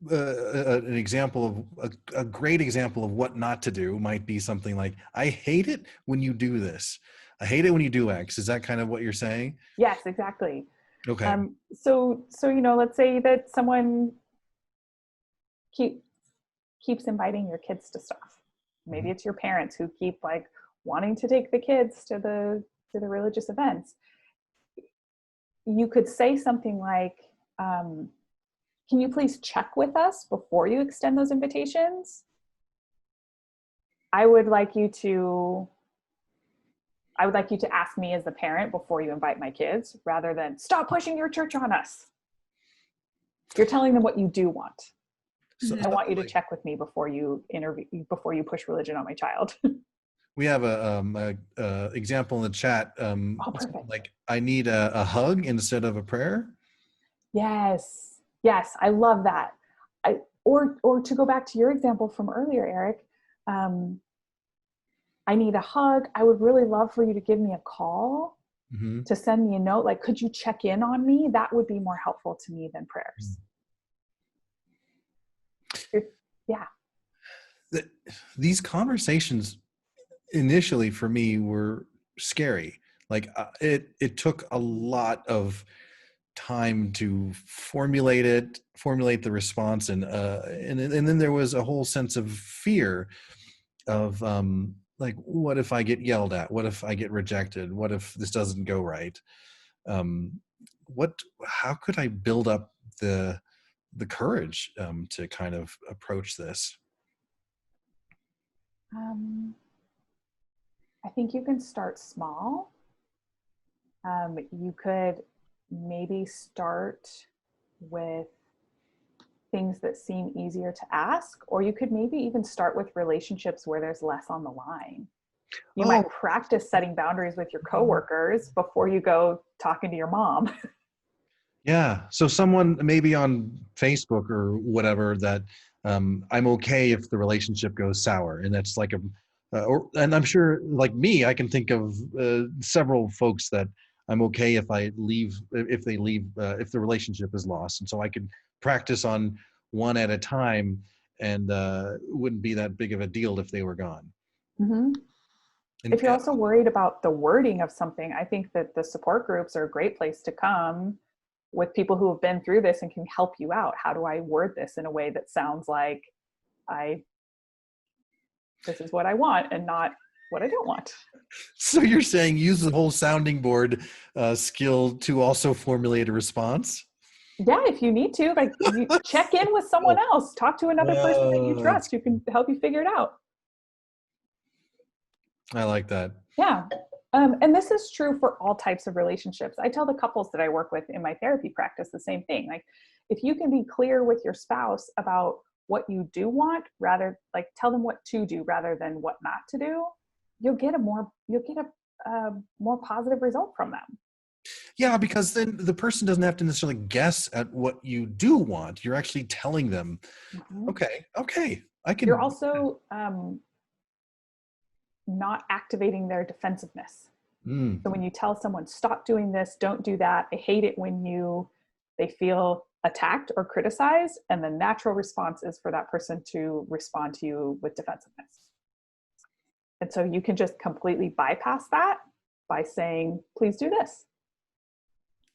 an example of a great example of what not to do might be something like, I hate it when you do this. I hate it when you do X. Is that kind of what you're saying? Yes, exactly. Okay. So let's say that someone keeps inviting your kids to stuff. Maybe it's your parents who keep like wanting to take the kids to the religious events. You could say something like, can you please check with us before you extend those invitations? I would like you to ask me as the parent before you invite my kids, rather than stop pushing your church on us. You're telling them what you do want. So I want you to check with me before you push religion on my child. we have a example in the chat. Oh, perfect. Like, I need a hug instead of a prayer. Yes. Yes. I love that. Or to go back to your example from earlier, Eric, I need a hug. I would really love for you to give me a call, Mm-hmm. to send me a note. Like, could you check in on me? That would be more helpful to me than prayers. Yeah. These conversations initially for me were scary. Like, it took a lot of time to formulate the response, and then there was a whole sense of fear of like, what if I get yelled at? What if I get rejected? What if this doesn't go right? How could I build up the courage to kind of approach this? I think you can start small. You could maybe start with things that seem easier to ask, or you could maybe even start with relationships where there's less on the line. You might practice setting boundaries with your coworkers before you go talking to your mom. Yeah. So someone maybe on Facebook or whatever that I'm okay if the relationship goes sour, and that's like and I'm sure, like me, I can think of several folks that I'm okay if they leave, if the relationship is lost, and so I could practice on one at a time, and wouldn't be that big of a deal if they were gone. Mm-hmm. And, if you're also worried about the wording of something, I think that the support groups are a great place to come with people who have been through this and can help you out. How do I word this in a way that sounds like this is what I want and not what I don't want? So you're saying use the whole sounding board skill to also formulate a response? Yeah, if you need to, like, you check in with someone else, talk to another person that you trust who can help you figure it out. I like that. Yeah. And this is true for all types of relationships. I tell the couples that I work with in my therapy practice the same thing. Like, if you can be clear with your spouse about what you do want, tell them what to do rather than what not to do, you'll get a more positive result from them. Yeah, because then the person doesn't have to necessarily guess at what you do want. You're actually telling them, Mm-hmm. okay, I can. You're also not activating their defensiveness. So when you tell someone, stop doing this, don't do that, I hate it when they feel attacked or criticized, and the natural response is for that person to respond to you with defensiveness. And so you can just completely bypass that by saying, please do this.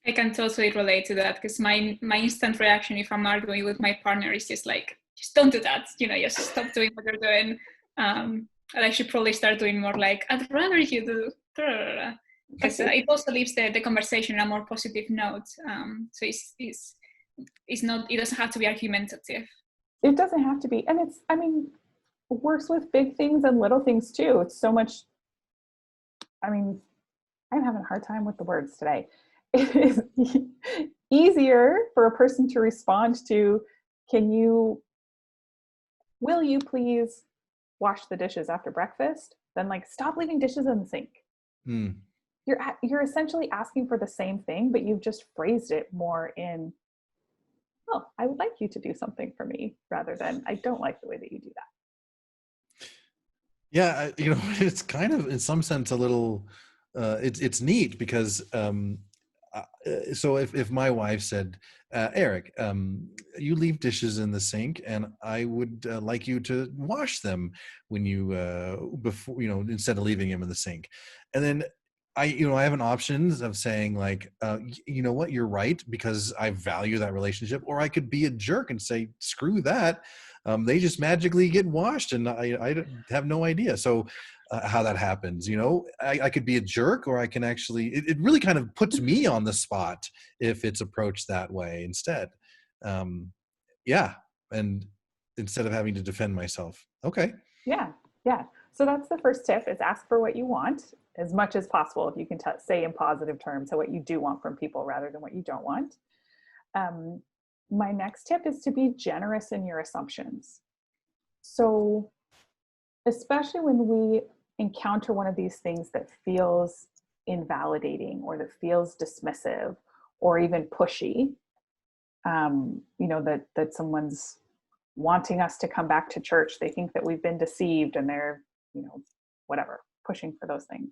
I can totally relate to that, because my instant reaction if I'm arguing with my partner is just like, just don't do that, just stop doing what you're doing. I should probably start doing more like, I'd rather you do, because it also leaves the conversation on a more positive note. So it's not, it doesn't have to be argumentative. It doesn't have to be. And it works with big things and little things too. It's so much, I'm having a hard time with the words today. It is easier for a person to respond to, will you please wash the dishes after breakfast, than like, stop leaving dishes in the sink. You're essentially asking for the same thing, but you've just phrased it more in, oh, I would like you to do something for me, rather than, I don't like the way that you do that. Yeah, it's kind of, in some sense, a little, it's neat because, so if my wife said, Eric, you leave dishes in the sink, and I would like you to wash them when before, instead of leaving them in the sink. And then I have an option of saying like, you know what, you're right, because I value that relationship. Or I could be a jerk and say, screw that. They just magically get washed, and I have no idea. So how that happens, I could be a jerk, or I can actually, it really kind of puts me on the spot if it's approached that way instead. Yeah. And instead of having to defend myself. Okay. Yeah. So that's the first tip, is ask for what you want as much as possible. If you can say in positive terms, so what you do want from people rather than what you don't want. My next tip is to be generous in your assumptions. So especially when we encounter one of these things that feels invalidating or that feels dismissive or even pushy, that someone's wanting us to come back to church, they think that we've been deceived and they're, whatever, pushing for those things.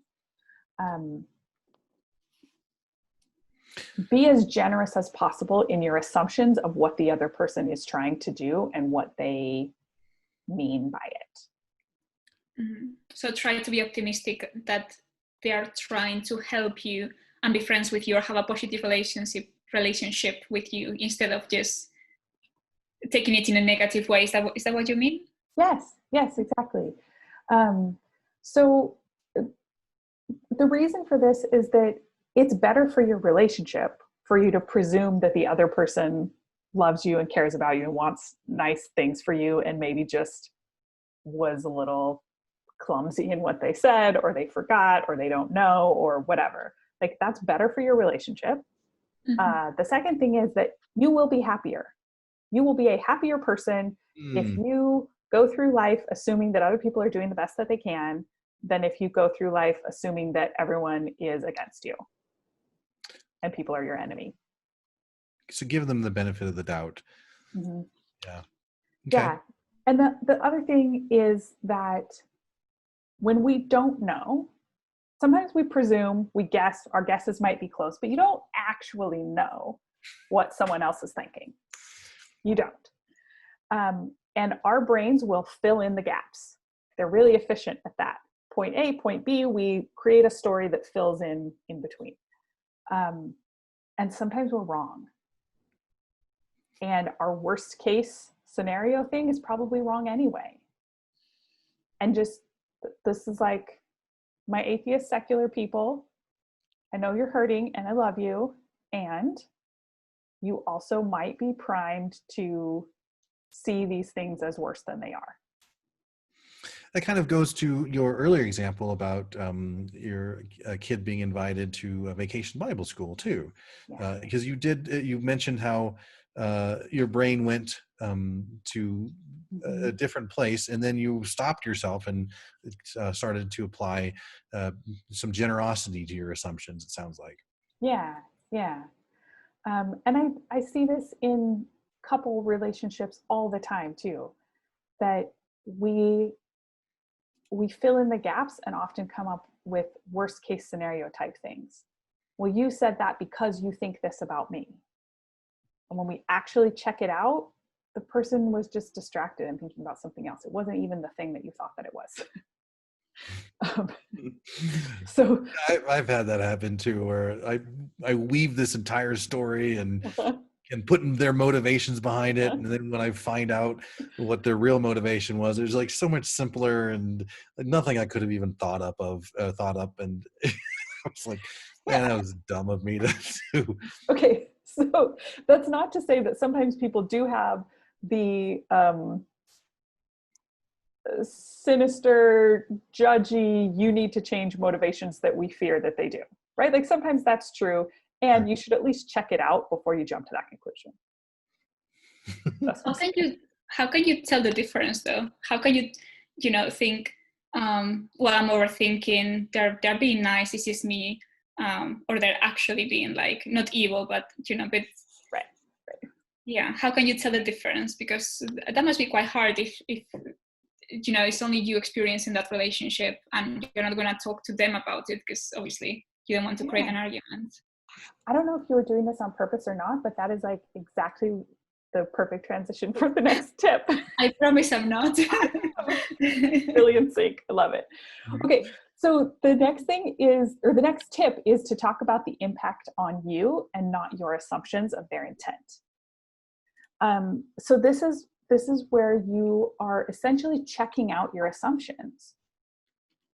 Be as generous as possible in your assumptions of what the other person is trying to do and what they mean by it. Mm-hmm. So try to be optimistic that they are trying to help you and be friends with you or have a positive relationship with you, instead of just taking it in a negative way. Is that what you mean? Yes, exactly. So the reason for this is that it's better for your relationship for you to presume that the other person loves you and cares about you and wants nice things for you, and maybe just was a little clumsy in what they said, or they forgot, or they don't know, or whatever. Like, that's better for your relationship. Mm-hmm. The second thing is that you will be happier. You will be a happier person if you go through life assuming that other people are doing the best that they can, than if you go through life assuming that everyone is against you and people are your enemy. So give them the benefit of the doubt. Mm-hmm. Yeah. Okay. Yeah. And the other thing is that when we don't know, sometimes we presume, we guess, our guesses might be close, but you don't actually know what someone else is thinking. You don't. And our brains will fill in the gaps. They're really efficient at that. Point A, point B, we create a story that fills in between. And sometimes we're wrong. And our worst case scenario thing is probably wrong anyway. And just, this is like, my atheist secular people, I know you're hurting and I love you. And you also might be primed to see these things as worse than they are. That kind of goes to your earlier example about your kid being invited to a vacation Bible school too, because you mentioned how your brain went to a different place, and then you stopped yourself and started to apply some generosity to your assumptions, it sounds like. Yeah. And I see this in couple relationships all the time too, that we fill in the gaps and often come up with worst case scenario type things. Well, you said that because you think this about me. And when we actually check it out, the person was just distracted and thinking about something else. It wasn't even the thing that you thought that it was. So I've had that happen too, where I weave this entire story and put their motivations behind it, and then when I find out what their real motivation was, it was like so much simpler and nothing I could have even thought up, and I was like, man, that was dumb of me to do. Okay, so that's not to say that sometimes people do have the sinister, judgy, you need to change motivations that we fear that they do, right? Like sometimes that's true, and you should at least check it out before you jump to that conclusion. How can you tell the difference though? How can you think, well, I'm overthinking, they're being nice, this is me, or they're actually being like not evil, but but right. Yeah, how can you tell the difference? Because that must be quite hard if it's only you experiencing that relationship and you're not going to talk to them about it, because obviously you don't want to create an argument. I don't know if you were doing this on purpose or not, but that is like exactly the perfect transition for the next tip. I promise I'm not. Really in sync. I love it. Okay, so the next tip is to talk about the impact on you and not your assumptions of their intent. So this is where you are essentially checking out your assumptions.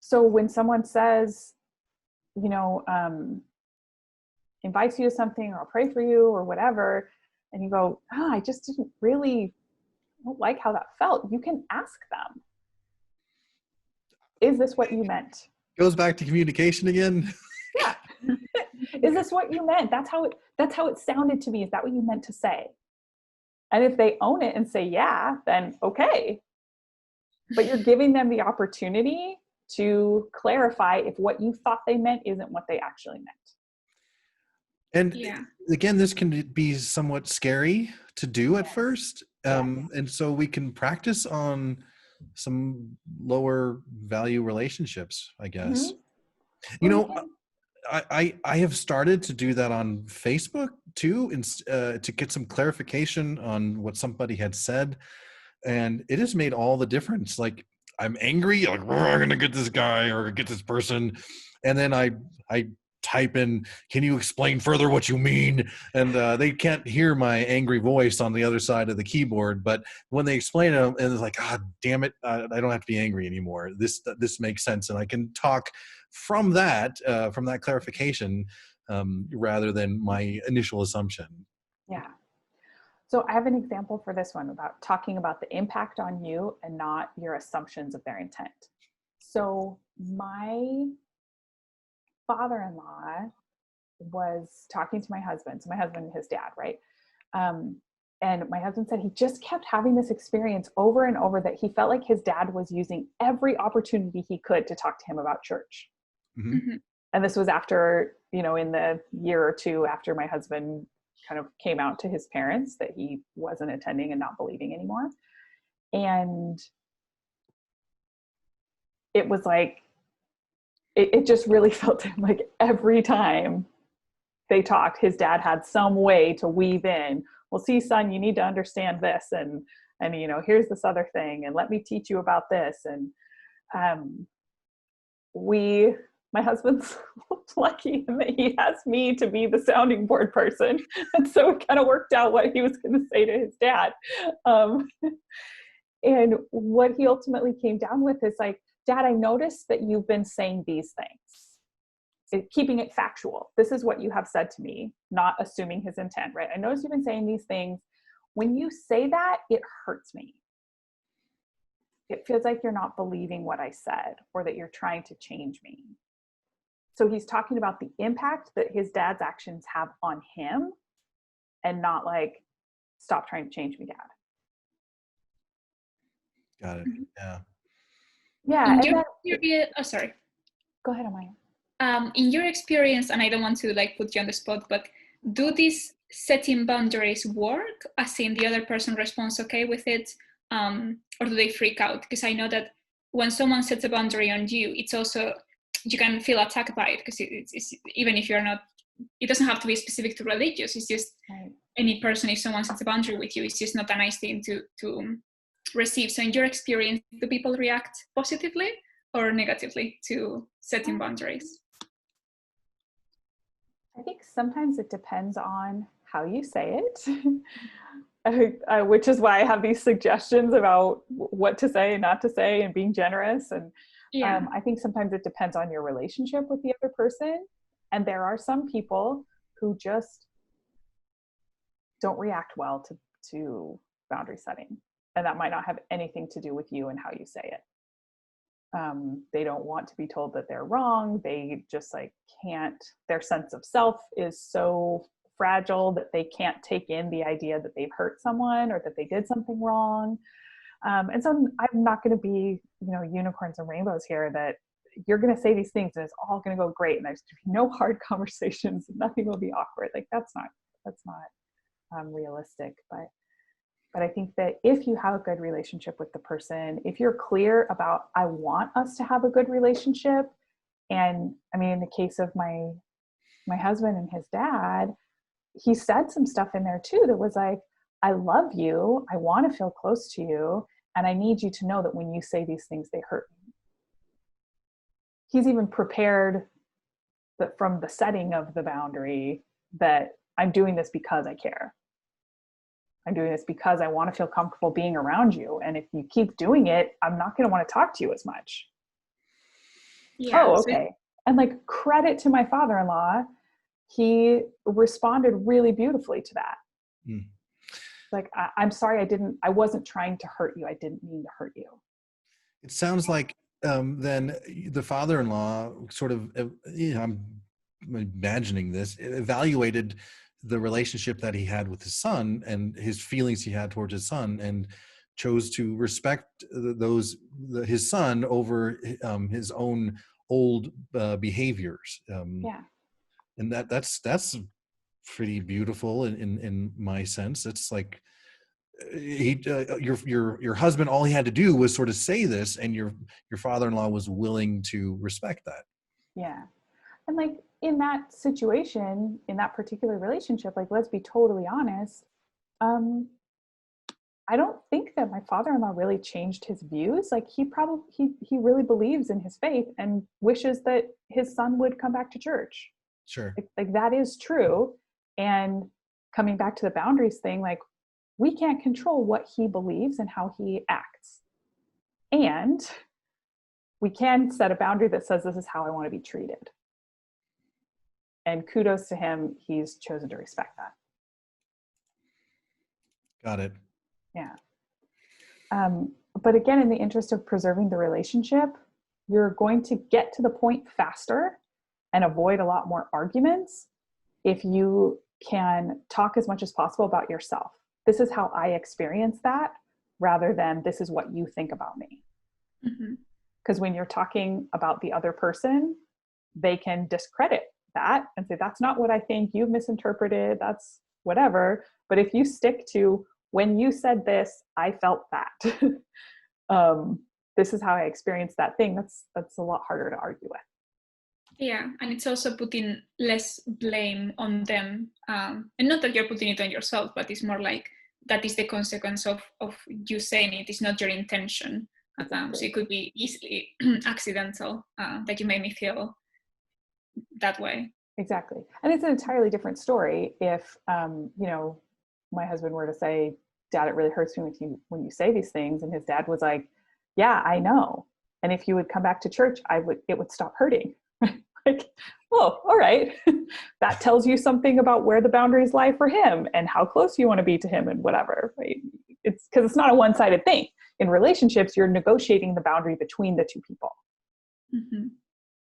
So when someone says, invites you to something, or I'll pray for you or whatever, and you go, I just don't like how that felt. You can ask them, is this what you meant? Goes back to communication again. Yeah. Is this what you meant? That's how it sounded to me. Is that what you meant to say? And if they own it and say, yeah, then okay. But you're giving them the opportunity to clarify if what you thought they meant isn't what they actually meant. And Yeah. again, this can be somewhat scary to do at first. Yes. And so we can practice on some lower value relationships, I guess. You know, I have started to do that on Facebook too, to get some clarification on what somebody had said. And it has made all the difference. Like, I'm angry, like, "Oh, I'm gonna get this guy or get this person," and then I type in, "Can you explain further what you mean?" And they can't hear my angry voice on the other side of the keyboard, but when they explain it, and it's like, "Ah, damn it, I don't have to be angry anymore. This makes sense," and I can talk from that clarification, rather than my initial assumption. Yeah. So I have an example for this one about talking about the impact on you and not your assumptions of their intent. So my father-in-law was talking to my husband. So my husband and his dad, right? And my husband said he just kept having this experience over and over that he felt like his dad was using every opportunity he could to talk to him about church. Mm-hmm. Mm-hmm. And this was after, in the year or two after my husband kind of came out to his parents that he wasn't attending and not believing anymore. And it was like, it just really felt to him like every time they talked, his dad had some way to weave in, "Well, see, son, you need to understand this. And here's this other thing. And let me teach you about this." And my husband's lucky in that he asked me to be the sounding board person. And so it kind of worked out what he was going to say to his dad. And what he ultimately came down with is like, "Dad, I noticed that you've been saying these things." Keeping it factual. This is what you have said to me, not assuming his intent, right? "I noticed you've been saying these things. When you say that, it hurts me. It feels like you're not believing what I said or that you're trying to change me." So he's talking about the impact that his dad's actions have on him and not like, "Stop trying to change me, Dad." Got it. Mhm. Yeah. Yeah. In And your then, experience, oh, sorry. go ahead, Amaia. In your experience, and I don't want to put you on the spot, but do these setting boundaries work? As in, the other person responds okay with it, or do they freak out? Because I know that when someone sets a boundary on you, it's also, you can feel attacked by it, because it's even if you're not, it doesn't have to be specific to religious. It's just Right. any person. If someone sets a boundary with you, it's just not a nice thing to receive. So in your experience, do people react positively or negatively to setting boundaries? I think sometimes it depends on how you say it, which is why I have these suggestions about what to say and not to say and being generous. And Yeah. I think sometimes it depends on your relationship with the other person. And there are some people who just don't react well to boundary setting. And that might not have anything to do with you and how you say it. They don't want to be told that they're wrong. They just can't, their sense of self is so fragile that they can't take in the idea that they've hurt someone or that they did something wrong. And so I'm not going to be, unicorns and rainbows here, that you're going to say these things and it's all going to go great. And there's no hard conversations. Nothing will be awkward. That's not realistic. But I think that if you have a good relationship with the person, if you're clear about, I want us to have a good relationship. And I mean, in the case of my husband and his dad, he said some stuff in there too that was like, "I love you. I want to feel close to you. And I need you to know that when you say these things, they hurt me." He's even prepared that from the setting of the boundary that I'm doing this because I care. I'm doing this because I want to feel comfortable being around you. And if you keep doing it, I'm not going to want to talk to you as much. Yeah. Oh, okay. And credit to my father-in-law, he responded really beautifully to that. Mm. I'm sorry, I wasn't trying to hurt you. I didn't mean to hurt you. It sounds like then the father-in-law sort of, I'm imagining this, evaluated the relationship that he had with his son and his feelings he had towards his son, and chose to respect his son over his own old behaviors. Yeah. And that's pretty beautiful in my sense. It's like your husband, all he had to do was sort of say this, and your father-in-law was willing to respect that. Yeah. And like in that situation, in that particular relationship, like, let's be totally honest, I don't think that my father-in-law really changed his views. Like he really believes in his faith and wishes that his son would come back to church. Sure. Like that is true. And coming back to the boundaries thing, like we can't control what he believes and how he acts. And we can set a boundary that says, this is how I want to be treated. And kudos to him, he's chosen to respect that. Got it. Yeah. But again, in the interest of preserving the relationship, you're going to get to the point faster and avoid a lot more arguments if you can talk as much as possible about yourself. This is how I experience that, rather than this is what you think about me. Because when you're talking about the other person, they can discredit that and say, that's not what I think, you've misinterpreted, that's whatever. But if you stick to, when you said this, I felt that. This is how I experienced that thing. That's a lot harder to argue with. Yeah, and it's also putting less blame on them. And not that you're putting it on yourself, but it's more like that is the consequence of you saying it. It's not your intention. So it could be easily accidental that you made me feel that way. Exactly. And it's an entirely different story if, my husband were to say, Dad, it really hurts me when you say these things. And his dad was like, yeah, I know. And if you would come back to church, it would stop hurting. Like, oh, all right. That tells you something about where the boundaries lie for him and how close you want to be to him and whatever, right? It's because it's not a one-sided thing. In relationships, you're negotiating the boundary between the two people.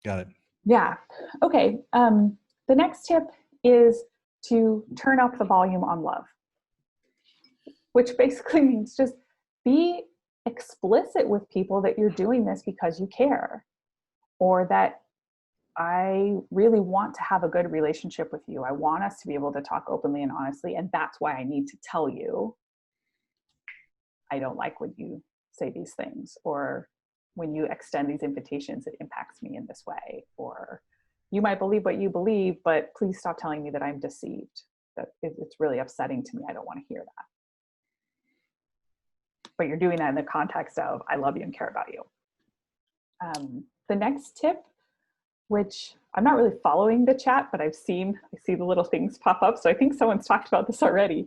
Got it. Yeah. Okay. The next tip is to turn up the volume on love, which basically means just be explicit with people that you're doing this because you care, or that I really want to have a good relationship with you. I want us to be able to talk openly and honestly, and that's why I need to tell you I don't like when you say these things, or when you extend these invitations, it impacts me in this way, or you might believe what you believe, but please stop telling me that I'm deceived. That it's really upsetting to me. I don't want to hear that. But you're doing that in the context of, I love you and care about you. The next tip, which I'm not really following the chat, but I see the little things pop up, so I think someone's talked about this already,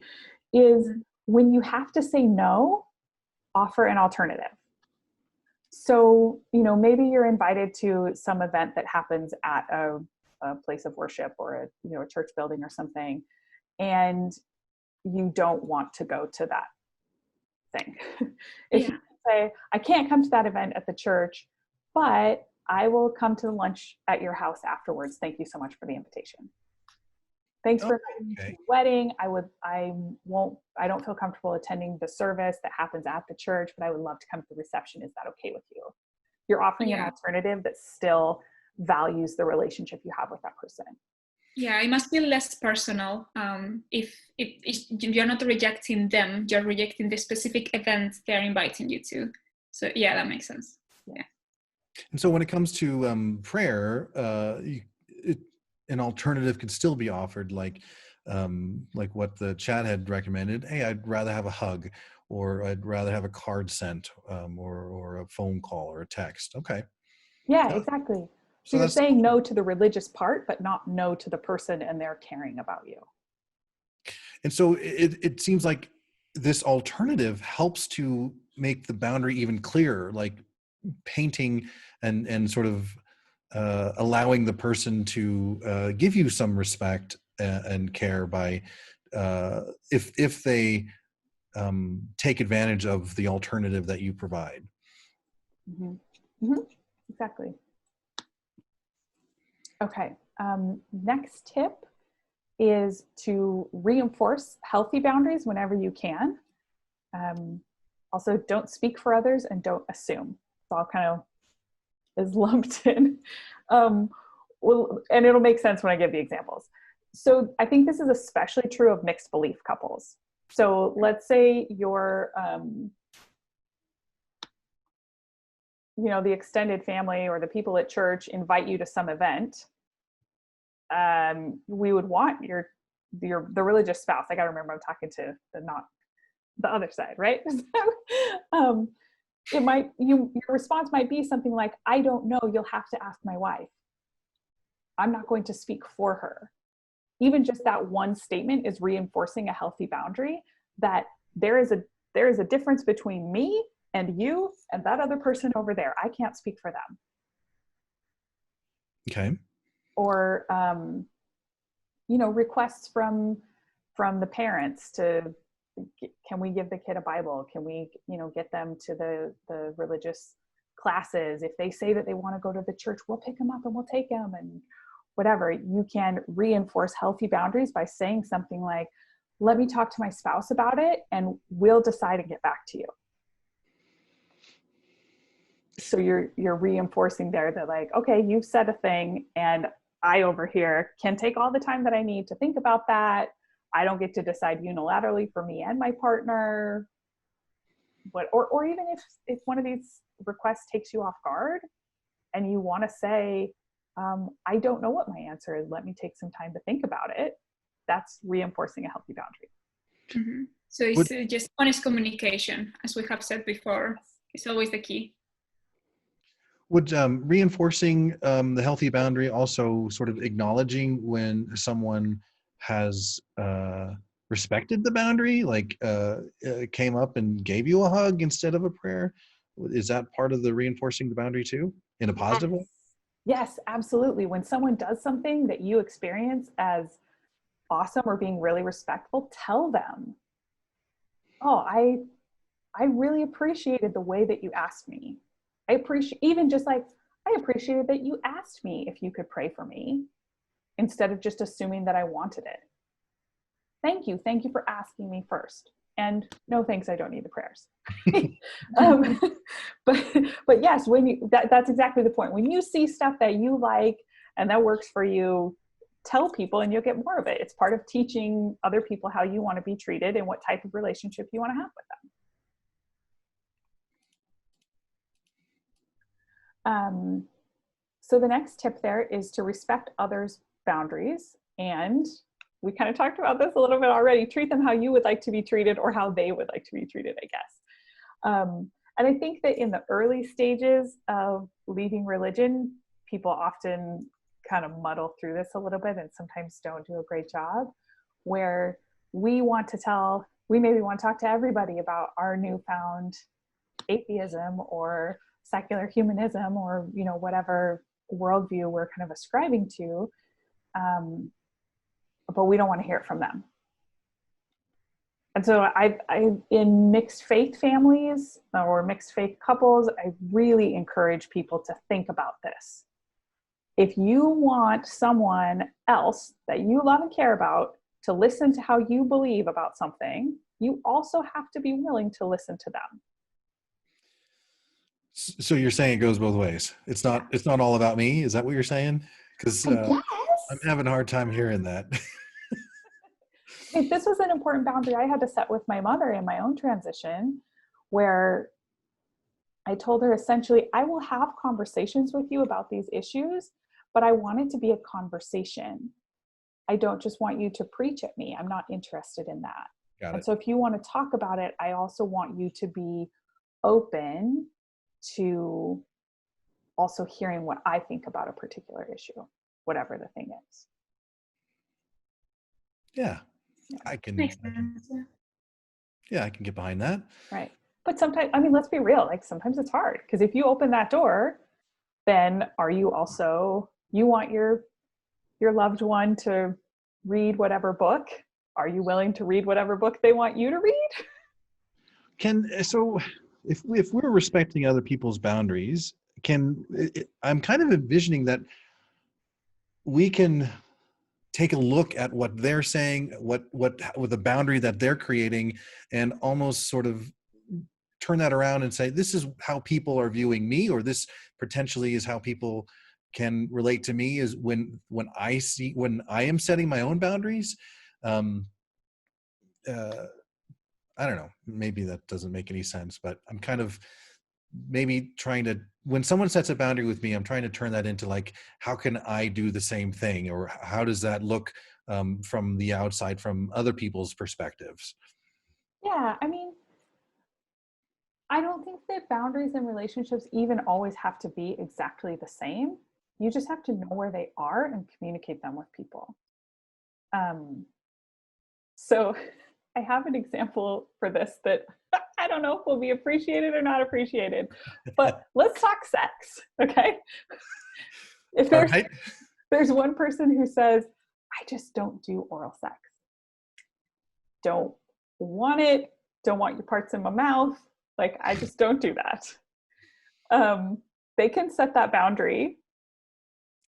is when you have to say no, offer an alternative. So, maybe you're invited to some event that happens at a place of worship or a church building or something, and you don't want to go to that thing. If you say, I can't come to that event at the church, but I will come to lunch at your house afterwards. Thank you so much for the invitation. Thanks for coming to the wedding. I don't feel comfortable attending the service that happens at the church, but I would love to come to the reception. Is that okay with you? You're offering an alternative that still values the relationship you have with that person. Yeah, it must be less personal. If you're not rejecting them, you're rejecting the specific event they're inviting you to. So yeah, that makes sense. Yeah. And so when it comes to prayer, an alternative could still be offered, like what the chat had recommended. Hey, I'd rather have a hug, or I'd rather have a card sent, or a phone call or a text. Okay. Yeah, exactly. So you're saying no to the religious part, but not no to the person and their caring about you. And so it seems like this alternative helps to make the boundary even clearer, like painting and sort of allowing the person to give you some respect and care by if they take advantage of the alternative that you provide. Exactly. Okay. Next tip is to reinforce healthy boundaries whenever you can. Also, don't speak for others and don't assume. It's all kind of is lumped in. Well, and it'll make sense when I give the examples. So I think this is especially true of mixed belief couples. So let's say you're, the extended family or the people at church invite you to some event. We would want the religious spouse. I got to remember I'm talking to not the other side, right? Your response might be something like, I don't know, you'll have to ask my wife. I'm not going to speak for her. Even just that one statement is reinforcing a healthy boundary that there is a difference between me and you and that other person over there. I can't speak for them. Okay. Or, requests from the parents to, can we give the kid a Bible? Can we, get them to the religious classes? If they say that they want to go to the church, we'll pick them up and we'll take them, and whatever. You can reinforce healthy boundaries by saying something like, let me talk to my spouse about it and we'll decide and get back to you. So you're reinforcing there that, like, okay, you've said a thing and I over here can take all the time that I need to think about that. I don't get to decide unilaterally for me and my partner. Or even if one of these requests takes you off guard and you want to say, I don't know what my answer is, let me take some time to think about it. That's reinforcing a healthy boundary. Mm-hmm. So it's just honest communication, as we have said before. It's always the key. Would reinforcing the healthy boundary also sort of acknowledging when someone has respected the boundary, like came up and gave you a hug instead of a prayer? Is that part of the reinforcing the boundary too, in a positive way? Yes, absolutely. When someone does something that you experience as awesome or being really respectful, tell them, oh, I really appreciated the way that you asked me. I appreciated that you asked me if you could pray for me instead of just assuming that I wanted it. Thank you for asking me first. And no thanks, I don't need the prayers. But yes, that's exactly the point. When you see stuff that you like and that works for you, tell people and you'll get more of it. It's part of teaching other people how you want to be treated and what type of relationship you want to have with them. So the next tip there is to respect others' boundaries. And we kind of talked about this a little bit already. Treat them how you would like to be treated or how they would like to be treated, I guess. And I think that in the early stages of leaving religion, people often kind of muddle through this a little bit and sometimes don't do a great job, where we maybe want to talk to everybody about our newfound atheism or secular humanism or, whatever worldview we're kind of ascribing to, but we don't want to hear it from them. And so I in mixed faith families or mixed faith couples, I really encourage people to think about this. If you want someone else that you love and care about to listen to how you believe about something, you also have to be willing to listen to them. So you're saying it goes both ways. It's not all about me. Is that what you're saying? Because I'm having a hard time hearing that. This was an important boundary I had to set with my mother in my own transition, where I told her essentially, I will have conversations with you about these issues, but I want it to be a conversation. I don't just want you to preach at me. I'm not interested in that. Got it. And so if you want to talk about it, I also want you to be open to also hearing what I think about a particular issue, whatever the thing is. Yeah. I can get behind that. Right. But sometimes, let's be real, like sometimes it's hard, because if you open that door, then are you also, you want your loved one to read whatever book? Are you willing to read whatever book they want you to read? So if we're respecting other people's boundaries, I'm kind of envisioning that we can take a look at what they're saying, what with the boundary that they're creating, and almost sort of turn that around and say, this is how people are viewing me, or this potentially is how people can relate to me, is when I am setting my own boundaries. I don't know, maybe that doesn't make any sense, but I'm kind of maybe trying to, when someone sets a boundary with me, I'm trying to turn that into like, how can I do the same thing? Or how does that look from the outside, from other people's perspectives? Yeah, I mean, I don't think that boundaries in relationships even always have to be exactly the same. You just have to know where they are and communicate them with people. So I have an example for this that I don't know if will be appreciated or not appreciated, but let's talk sex, okay? If there's one person who says, I just don't do oral sex. Don't want it, don't want your parts in my mouth. Like, I just don't do that. They can set that boundary.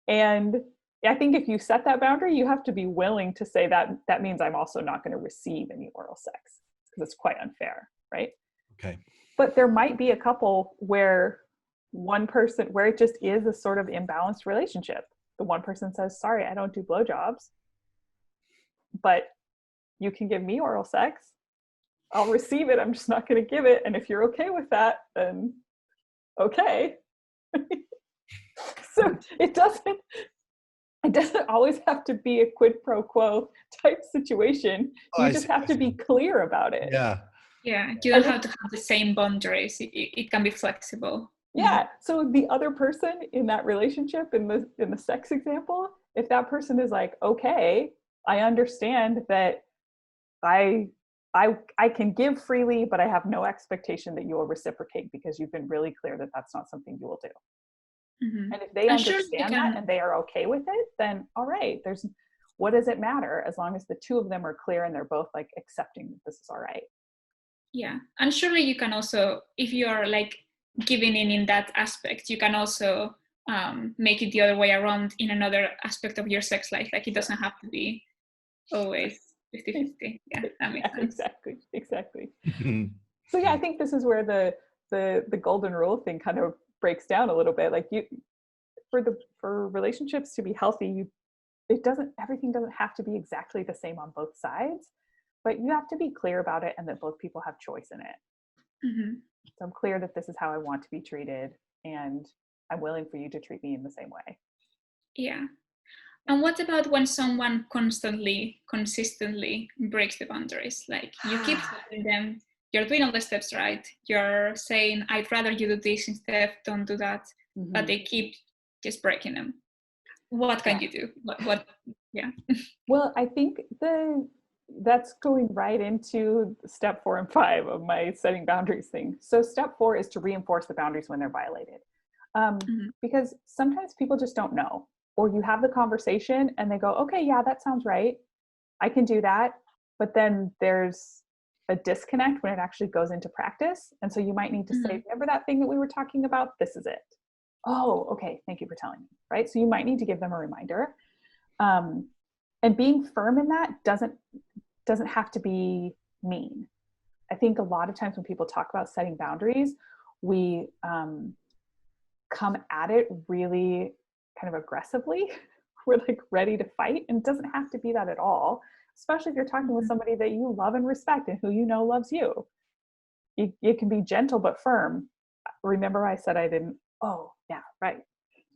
And I think if you set that boundary, you have to be willing to say that that means I'm also not going to receive any oral sex, because it's quite unfair, right? Okay. But there might be a couple where it just is a sort of imbalanced relationship. The one person says, sorry, I don't do blowjobs, but you can give me oral sex. I'll receive it. I'm just not going to give it. And if you're okay with that, then okay. So it doesn't always have to be a quid pro quo type situation. You just have to be clear about it. Yeah. Yeah, you don't have to have the same boundaries. It can be flexible. Yeah. So the other person in that relationship, in the sex example, if that person is like, okay, I understand that I can give freely, but I have no expectation that you will reciprocate, because you've been really clear that that's not something you will do. Mm-hmm. And if they understand that and they are okay with it, then all right, what does it matter, as long as the two of them are clear and they're both like accepting that this is all right. Yeah, and surely you can also, if you are like giving in that aspect, you can also make it the other way around in another aspect of your sex life. Like, it doesn't have to be always 50-50. Yeah, that makes sense. Exactly. So yeah, I think this is where the golden rule thing kind of breaks down a little bit. Like, for relationships to be healthy, everything doesn't have to be exactly the same on both sides, but you have to be clear about it, and that both people have choice in it. Mm-hmm. So I'm clear that this is how I want to be treated, and I'm willing for you to treat me in the same way. Yeah. And what about when someone consistently breaks the boundaries? Like, you keep telling them, you're doing all the steps right. You're saying, I'd rather you do this instead, don't do that. Mm-hmm. But they keep just breaking them. What can you do? What? Yeah. Well, I think that's going right into step 4 and 5 of my setting boundaries thing. So step 4 is to reinforce the boundaries when they're violated. Because sometimes people just don't know, or you have the conversation and they go, okay, yeah, that sounds right, I can do that. But then there's a disconnect when it actually goes into practice. And so you might need to say, remember that thing that we were talking about? This is it. Oh, okay. Thank you for telling me. Right. So you might need to give them a reminder. And being firm in that doesn't have to be mean. I think a lot of times when people talk about setting boundaries, we come at it really kind of aggressively. We're like ready to fight, and it doesn't have to be that at all, especially if you're talking with somebody that you love and respect and who you know loves you. It can be gentle but firm. Remember I said I didn't, oh yeah, right.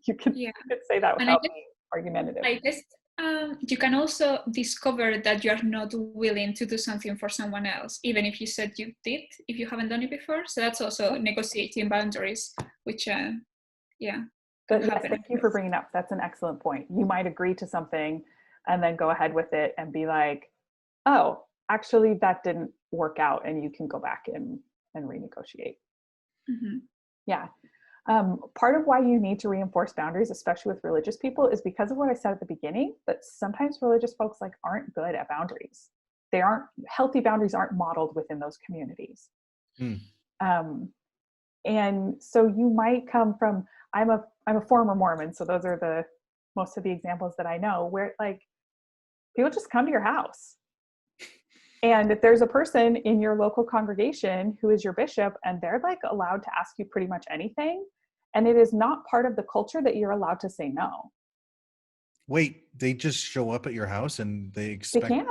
You can say that without being argumentative. I guess you can also discover that you are not willing to do something for someone else, even if you said you did, if you haven't done it before. So that's also negotiating boundaries, which thank you for bringing up. That's an excellent point. You might agree to something and then go ahead with it and be like, oh, actually that didn't work out, and you can go back and renegotiate. Mm-hmm. Yeah. Part of why you need to reinforce boundaries, especially with religious people, is because of what I said at the beginning, that sometimes religious folks aren't good at boundaries. Healthy boundaries aren't modeled within those communities. And so you might come from, I'm a former Mormon, so those are most of the examples that I know, where like people just come to your house And if there's a person in your local congregation who is your bishop and they're like allowed to ask you pretty much anything, and it is not part of the culture that you're allowed to say no. Wait, they just show up at your house and they They expect can.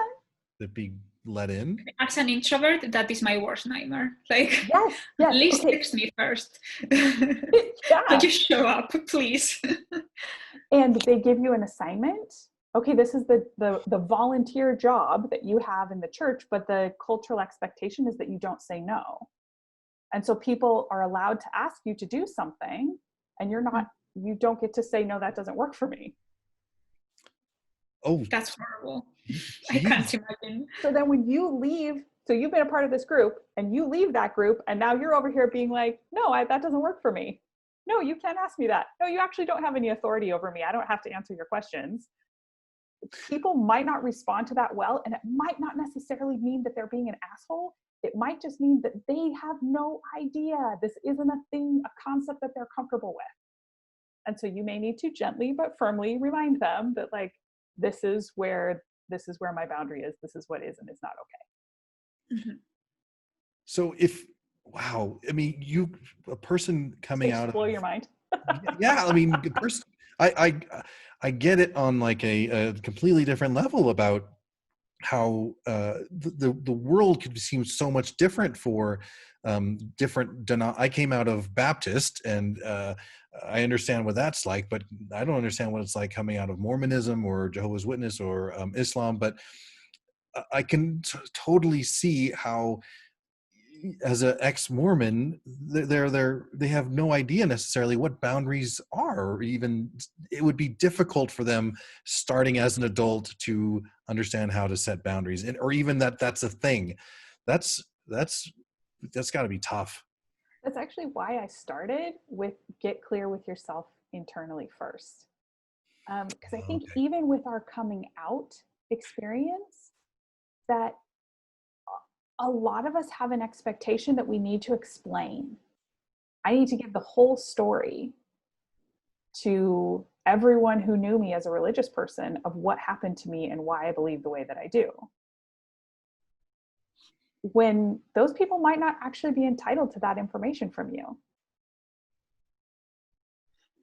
to be let in? As an introvert, that is my worst nightmare. Like, Yes, at least okay. text me first. Yeah. But just show up, please. And they give you an assignment. Okay, this is the volunteer job that you have in the church, but the cultural expectation is that you don't say no. And so people are allowed to ask you to do something, and you don't get to say, no, that doesn't work for me. Oh, That's horrible. geez. I can't imagine. So then when you leave, so you've been a part of this group and you leave that group, and now you're over here being like, no, that doesn't work for me. No, you can't ask me that. No, you actually don't have any authority over me. I don't have to answer your questions. People might not respond to that well, and it might not necessarily mean that they're being an asshole. It might just mean that they have no idea. This isn't a concept that they're comfortable with. And so you may need to gently but firmly remind them that, like, this is where my boundary is. This is what is and is not okay. Mm-hmm. So wow, I mean, a person coming out of, blow your mind. yeah, I mean, the person, I get it on like a completely different level about how the world could seem so much different for different. I came out of Baptist, and I understand what that's like, but I don't understand what it's like coming out of Mormonism or Jehovah's Witness or Islam. But I can totally see how, as an ex-Mormon, they have no idea necessarily what boundaries are, or even it would be difficult for them starting as an adult to understand how to set boundaries, or even that's a thing. That's got to be tough. That's actually why I started with get clear with yourself internally first. Because I think even with our coming out experience, that a lot of us have an expectation that we need to explain. I need to give the whole story to everyone who knew me as a religious person of what happened to me and why I believe the way that I do. When those people might not actually be entitled to that information from you.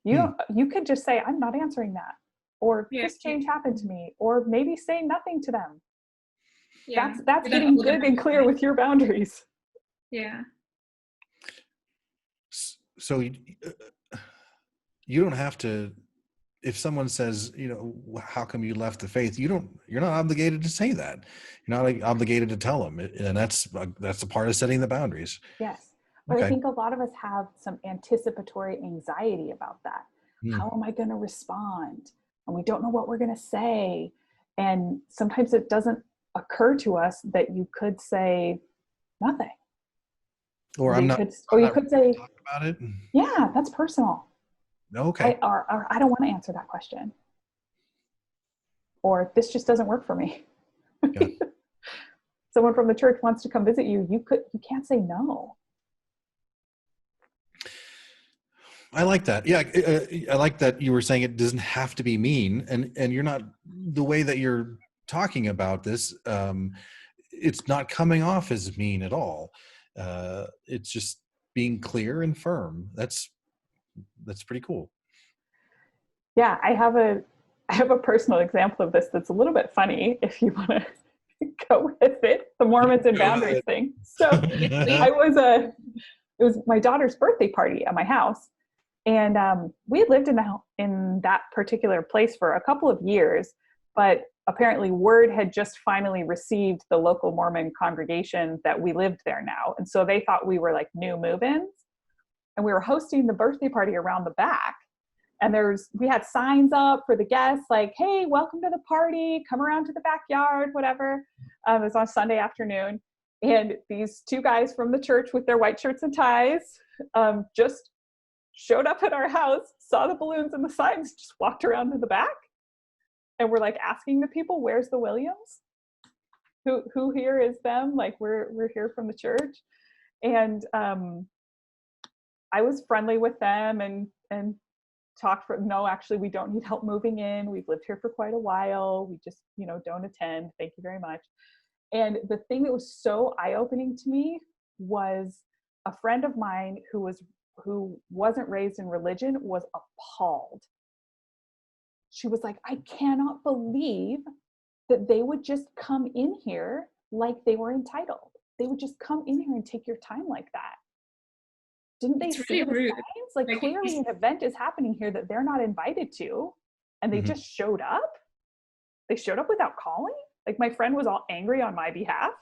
You could just say, I'm not answering that. Or this change happened to me. Or maybe say nothing to them. Yeah. That's getting good and clear with your boundaries. Yeah. So you don't have to, if someone says, how come you left the faith? You're not obligated to say that. You're not obligated to tell them. And that's a part of setting the boundaries. Yes. But I think a lot of us have some anticipatory anxiety about that. How am I going to respond? And we don't know what we're going to say. And sometimes it doesn't occur to us that you could say nothing. Or you could say, talk about it. Yeah, that's personal. Okay. Or I don't want to answer that question. Or this just doesn't work for me. Okay. Someone from the church wants to come visit you. You can't say no. I like that. Yeah, I like that you were saying it doesn't have to be mean, and you're not, the way that you're talking about this, it's not coming off as mean at all. It's just being clear and firm. That's pretty cool. Yeah, I have a personal example of this that's a little bit funny if you want to go with it. The Mormons and boundaries thing. So it was my daughter's birthday party at my house. And we had lived in that particular place for a couple of years, but apparently word had just finally received the local Mormon congregation that we lived there now. And so they thought we were like new move-ins. And we were hosting the birthday party around the back. And we had signs up for the guests like, hey, welcome to the party, come around to the backyard, whatever. It was on Sunday afternoon. And these two guys from the church with their white shirts and ties just showed up at our house, saw the balloons and the signs, just walked around to the back. And we're like asking the people, where's the Williams? Who here is them? Like we're here from the church. And I was friendly with them and talked no, actually, we don't need help moving in. We've lived here for quite a while. We just, don't attend. Thank you very much. And the thing that was so eye-opening to me was a friend of mine who wasn't raised in religion was appalled. She was like, I cannot believe that they would just come in here like they were entitled. They would just come in here and take your time like that. Didn't they see the signs? Like clearly an event is happening here that they're not invited to, and they just showed up. They showed up without calling. Like my friend was all angry on my behalf.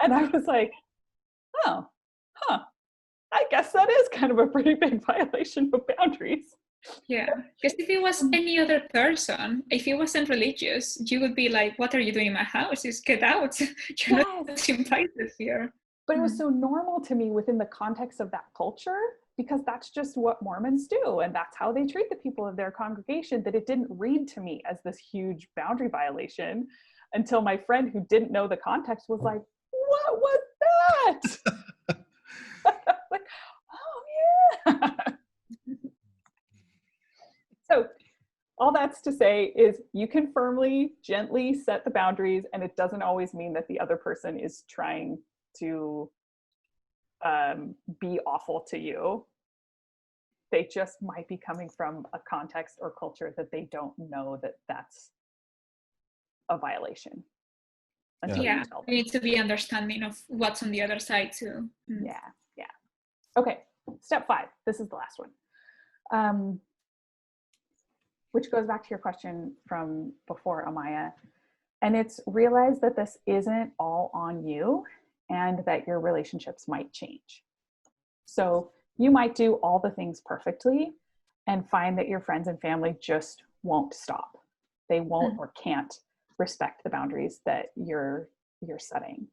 And I was like, oh, I guess that is kind of a pretty big violation of boundaries. Yeah, because if it was any other person, if it wasn't religious, you would be like, what are you doing in my house? Just get out. You're not invited here. But it was so normal to me within the context of that culture, because that's just what Mormons do. And that's how they treat the people of their congregation, that it didn't read to me as this huge boundary violation until my friend who didn't know the context was like, what was that? Like, oh yeah. So all that's to say is you can firmly, gently set the boundaries, and it doesn't always mean that the other person is trying to be awful to you. They just might be coming from a context or culture that they don't know that that's a violation. Yeah, you need to be understanding of what's on the other side too. Yeah. Okay, step 5. This is the last one. Which goes back to your question from before, Amaia. And it's realize that this isn't all on you and that your relationships might change. So you might do all the things perfectly and find that your friends and family just won't stop. They won't or can't respect the boundaries that you're setting.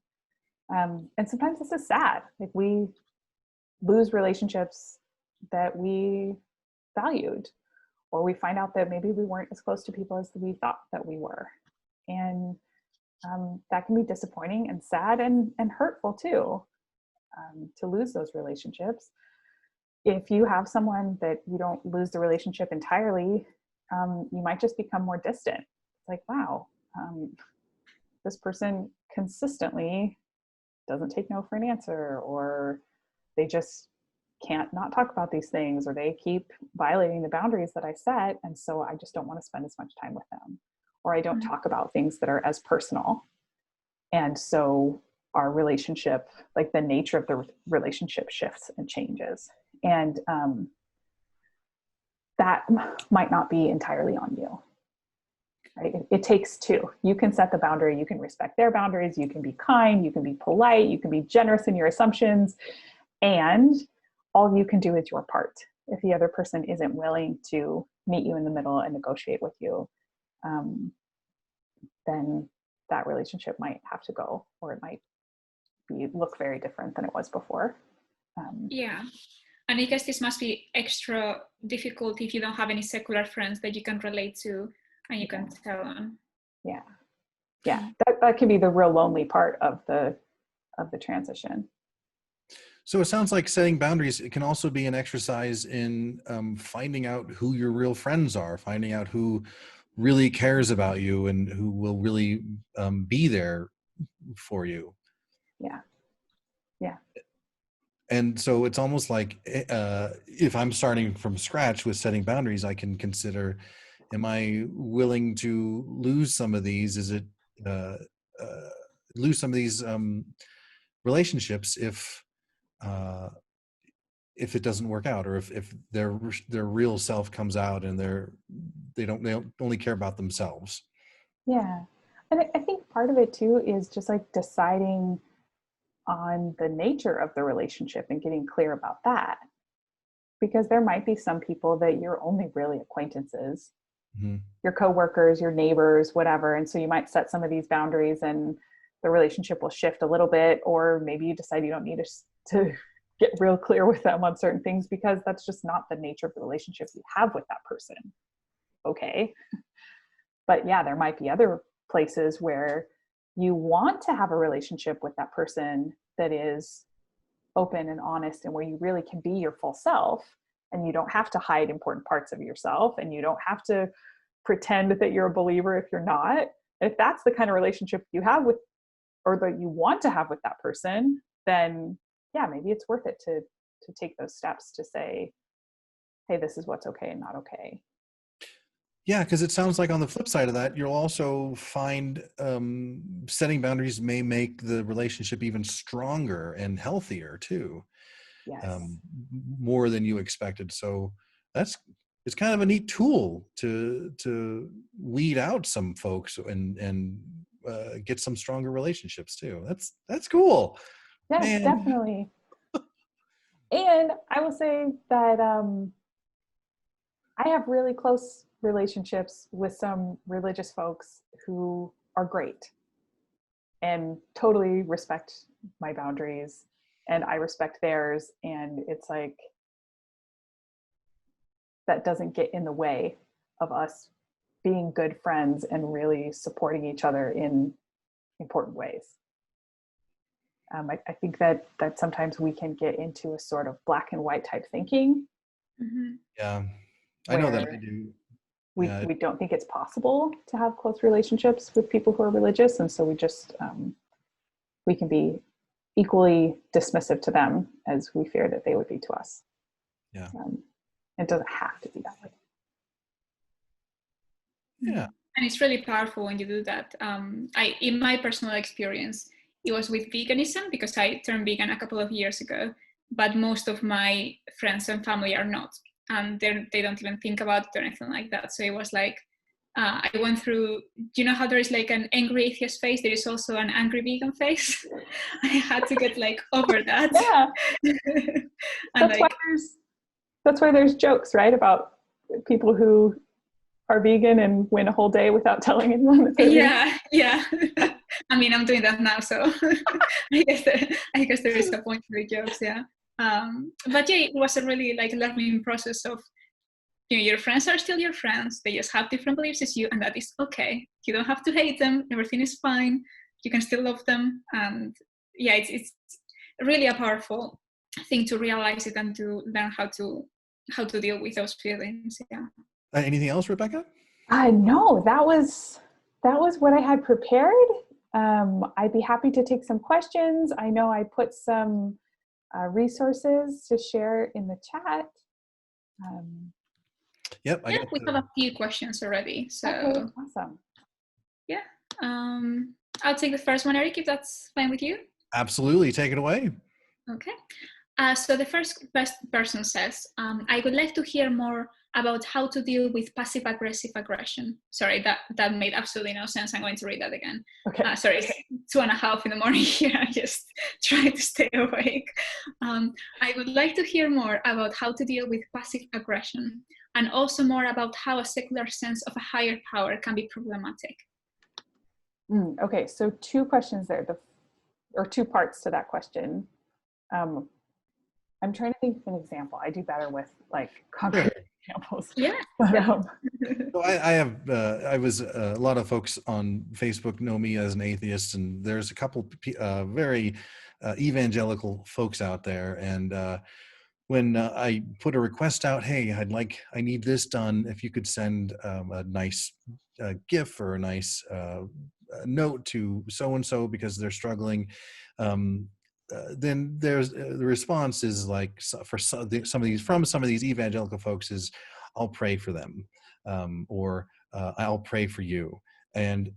And sometimes this is sad. Like we lose relationships that we valued, or we find out that maybe we weren't as close to people as we thought that we were. And that can be disappointing and sad and hurtful too, to lose those relationships. If you have someone that you don't lose the relationship entirely, you might just become more distant. It's like, wow, this person consistently doesn't take no for an answer, or they just can't not talk about these things, or they keep violating the boundaries that I set, and so I just don't want to spend as much time with them, or I don't talk about things that are as personal. And so our relationship, like the nature of the relationship, shifts and changes. And that might not be entirely on you. Right? It takes two. You can set the boundary, you can respect their boundaries, you can be kind, you can be polite, you can be generous in your assumptions, and all you can do is your part. If the other person isn't willing to meet you in the middle and negotiate with you, then that relationship might have to go, or it might look very different than it was before. Yeah. And I guess this must be extra difficult if you don't have any secular friends that you can relate to and you can tell them. Yeah. That can be the real lonely part of the transition. So it sounds like setting boundaries, it can also be an exercise in finding out who your real friends are, finding out who really cares about you and who will really be there for you. Yeah. And so it's almost like if I'm starting from scratch with setting boundaries, I can consider, am I willing to lose some of these? Is it lose some of these relationships if it doesn't work out, or if their real self comes out and they don't only care about themselves? Yeah. And I think part of it too is just like deciding on the nature of the relationship and getting clear about that. Because there might be some people that you're only really acquaintances, your coworkers, your neighbors, whatever. And so you might set some of these boundaries and the relationship will shift a little bit, or maybe you decide you don't need to get real clear with them on certain things because that's just not the nature of the relationship you have with that person. Okay. But yeah, there might be other places where you want to have a relationship with that person that is open and honest, and where you really can be your full self, and you don't have to hide important parts of yourself, and you don't have to pretend that you're a believer if you're not. If that's the kind of relationship you have with or that you want to have with that person, then yeah, maybe it's worth it to take those steps to say, hey, this is what's okay and not okay. Yeah, because it sounds like on the flip side of that, you'll also find setting boundaries may make the relationship even stronger and healthier too, Yes. more than you expected. So it's kind of a neat tool to weed out some folks and get some stronger relationships too. That's cool, Yes, man. definitely. And I will say that I have really close relationships with some religious folks who are great and totally respect my boundaries, and I respect theirs. And it's like, that doesn't get in the way of us being good friends and really supporting each other in important ways. I think that sometimes we can get into a sort of black and white type thinking. Mm-hmm. Yeah, I know that I do. We don't think it's possible to have close relationships with people who are religious, and so we just we can be equally dismissive to them as we fear that they would be to us. Yeah, it doesn't have to be that way. Yeah, and it's really powerful when you do that. In my personal experience, it was with veganism, because I turned vegan a couple of years ago, but most of my friends and family are not, and they don't even think about it or anything like that. So it was like, I went through, you know how there is like an angry atheist phase, there is also an angry vegan phase. I had to get like over that. Yeah. And that's why there's jokes, right, about people who are vegan and win a whole day without telling anyone that they're vegan. Yeah. I mean, I'm doing that now, so I guess there is a point to the jokes, yeah. But yeah, it was a really like learning process of, your friends are still your friends. They just have different beliefs as you, and that is okay. You don't have to hate them. Everything is fine. You can still love them. And yeah, it's really a powerful thing to realize it and to learn how to deal with those feelings. Yeah. Anything else, Rebecca? No, that was what I had prepared. I'd be happy to take some questions. I know I put some resources to share in the chat. Yep, we have a few questions already. So okay, awesome. Yeah, I'll take the first one, Eric, if that's fine with you. Absolutely, take it away. Okay. So the first person says, I would like to hear more about how to deal with passive-aggressive aggression. Sorry, that made absolutely no sense. I'm going to read that again. Okay. Sorry, it's 2:30 in the morning here. I just trying to stay awake. I would like to hear more about how to deal with passive aggression, and also more about how a secular sense of a higher power can be problematic. Okay, so two questions there, or two parts to that question. I'm trying to think of an example. I do better with like concrete examples. Yeah. So I was a lot of folks on Facebook know me as an atheist, and there's a couple very evangelical folks out there. And when I put a request out, hey, I need this done. If you could send a nice GIF or a nice note to so and so because they're struggling. Then there's the response is like for some of these evangelical folks is, I'll pray for them, or I'll pray for you, and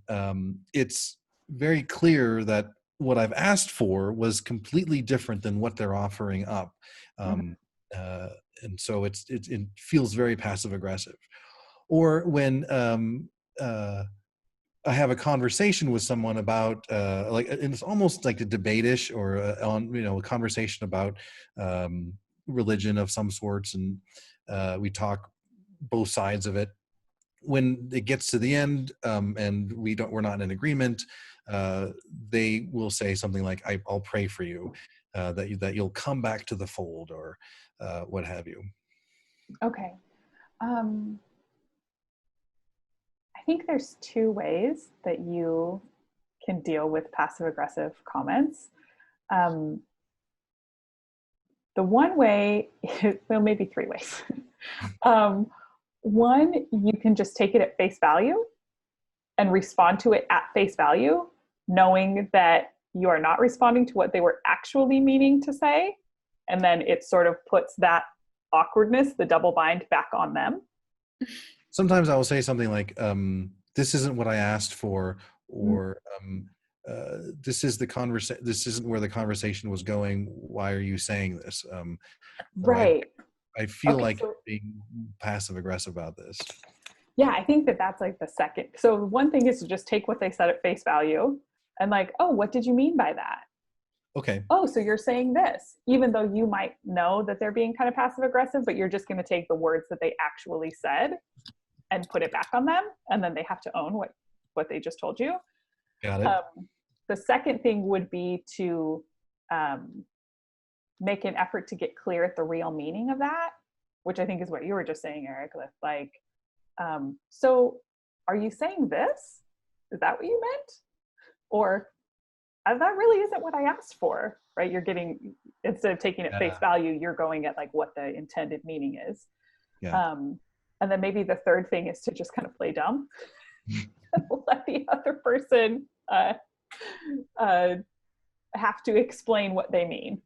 it's very clear that what I've asked for was completely different than what they're offering up, and so it feels very passive aggressive. Or when I have a conversation with someone about like, and it's almost like a debate-ish or a conversation about religion of some sorts, and we talk both sides of it. When it gets to the end and we're not in agreement, they will say something like, I'll pray for you, that you'll come back to the fold, or what have you. Okay. I think there's two ways that you can deal with passive aggressive comments. The one way, well, maybe three ways. One, you can just take it at face value and respond to it at face value, knowing that you are not responding to what they were actually meaning to say. And then it sort of puts that awkwardness, the double bind, back on them. Sometimes I will say something like, this isn't what I asked for, or this isn't where the conversation was going. Why are you saying this? Right. I feel Okay, like so, being passive aggressive about this. yeah, I think that that's like the second. So one thing is to just take what they said at face value and like, oh, what did you mean by that? Okay. Oh, so you're saying this, even though you might know that they're being kind of passive aggressive, but you're just going to take the words that they actually said and put it back on them. And then they have to own what they just told you. Got it. The second thing would be to make an effort to get clear at the real meaning of that, which I think is what you were just saying, Eric. Like, so are you saying this? Is that what you meant? Or that really isn't what I asked for, right? You're getting, instead of taking it face value, you're going at like what the intended meaning is. Yeah. And then maybe the third thing is to just kind of play dumb. Let the other person have to explain what they mean.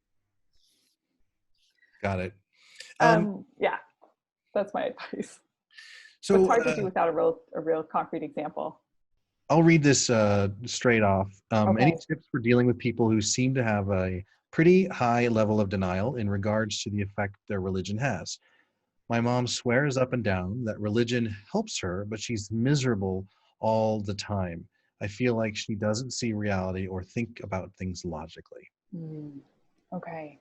Got it. Yeah, that's my advice. So it's hard to do without a real concrete example. I'll read this straight off. Okay. Any tips for dealing with people who seem to have a pretty high level of denial in regards to the effect their religion has? My mom swears up and down that religion helps her, but she's miserable all the time. I feel like she doesn't see reality or think about things logically. Okay.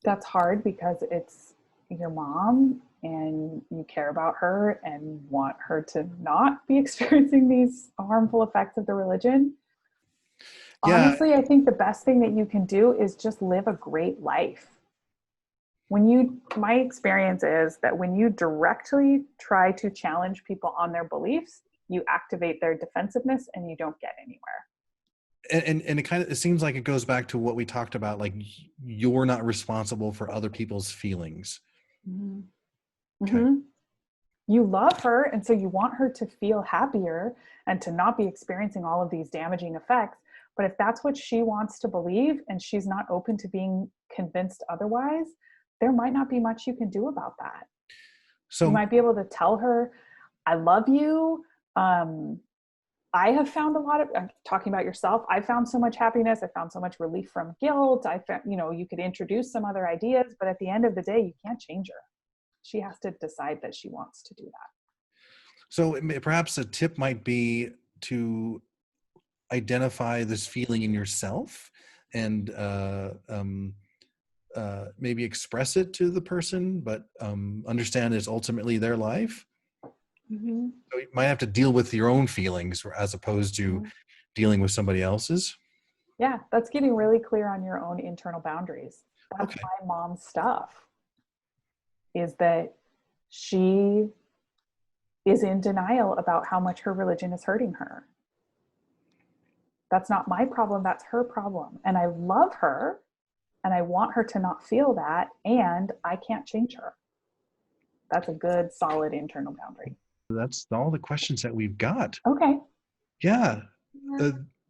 That's hard because it's your mom and you care about her and want her to not be experiencing these harmful effects of the religion. Yeah. Honestly, I think the best thing that you can do is just live a great life. My experience is that when you directly try to challenge people on their beliefs, you activate their defensiveness and you don't get anywhere. And it seems like it goes back to what we talked about, like you're not responsible for other people's feelings. Mm-hmm. Okay. Mm-hmm. You love her, and so you want her to feel happier and to not be experiencing all of these damaging effects. But if that's what she wants to believe and she's not open to being convinced otherwise, there might not be much you can do about that. So you might be able to tell her, I love you. I have found talking about yourself, I found so much happiness. I found so much relief from guilt. I found, you could introduce some other ideas, but at the end of the day, you can't change her. She has to decide that she wants to do that. So perhaps a tip might be to identify this feeling in yourself and maybe express it to the person, but understand it's ultimately their life. Mm-hmm. So you might have to deal with your own feelings as opposed to dealing with somebody else's. Yeah, that's getting really clear on your own internal boundaries. That's Okay. my mom's stuff, is that she is in denial about how much her religion is hurting her. That's not my problem, that's her problem. And I love her and I want her to not feel that, and I can't change her. That's a good, solid internal boundary. That's all the questions that we've got. Okay. Yeah.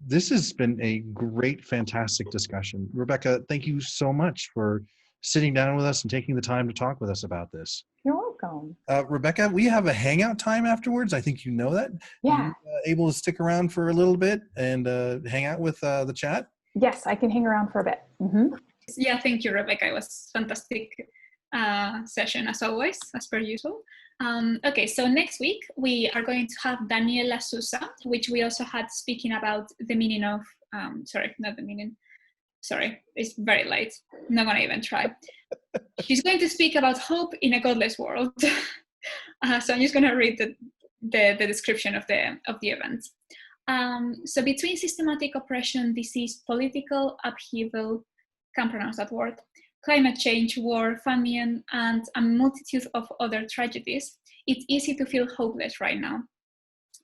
This has been a great, fantastic discussion. Rebecca, thank you so much for sitting down with us and taking the time to talk with us about this. You're welcome. Rebecca, we have a hangout time afterwards. I think you know that. Yeah. You, able to stick around for a little bit and hang out with the chat? Yes, I can hang around for a bit. Mm-hmm. Yeah, thank you, Rebecca. It was a fantastic session as always, as per usual. Okay, so next week we are going to have Daniela Sousa, which we also had speaking about the meaning of, sorry, it's very late. I'm not gonna even try. She's going to speak about hope in a godless world. So I'm just gonna read the description of the event. So between systematic oppression, disease, political upheaval, can't pronounce that word, climate change, war, famine, and a multitude of other tragedies, it's easy to feel hopeless right now.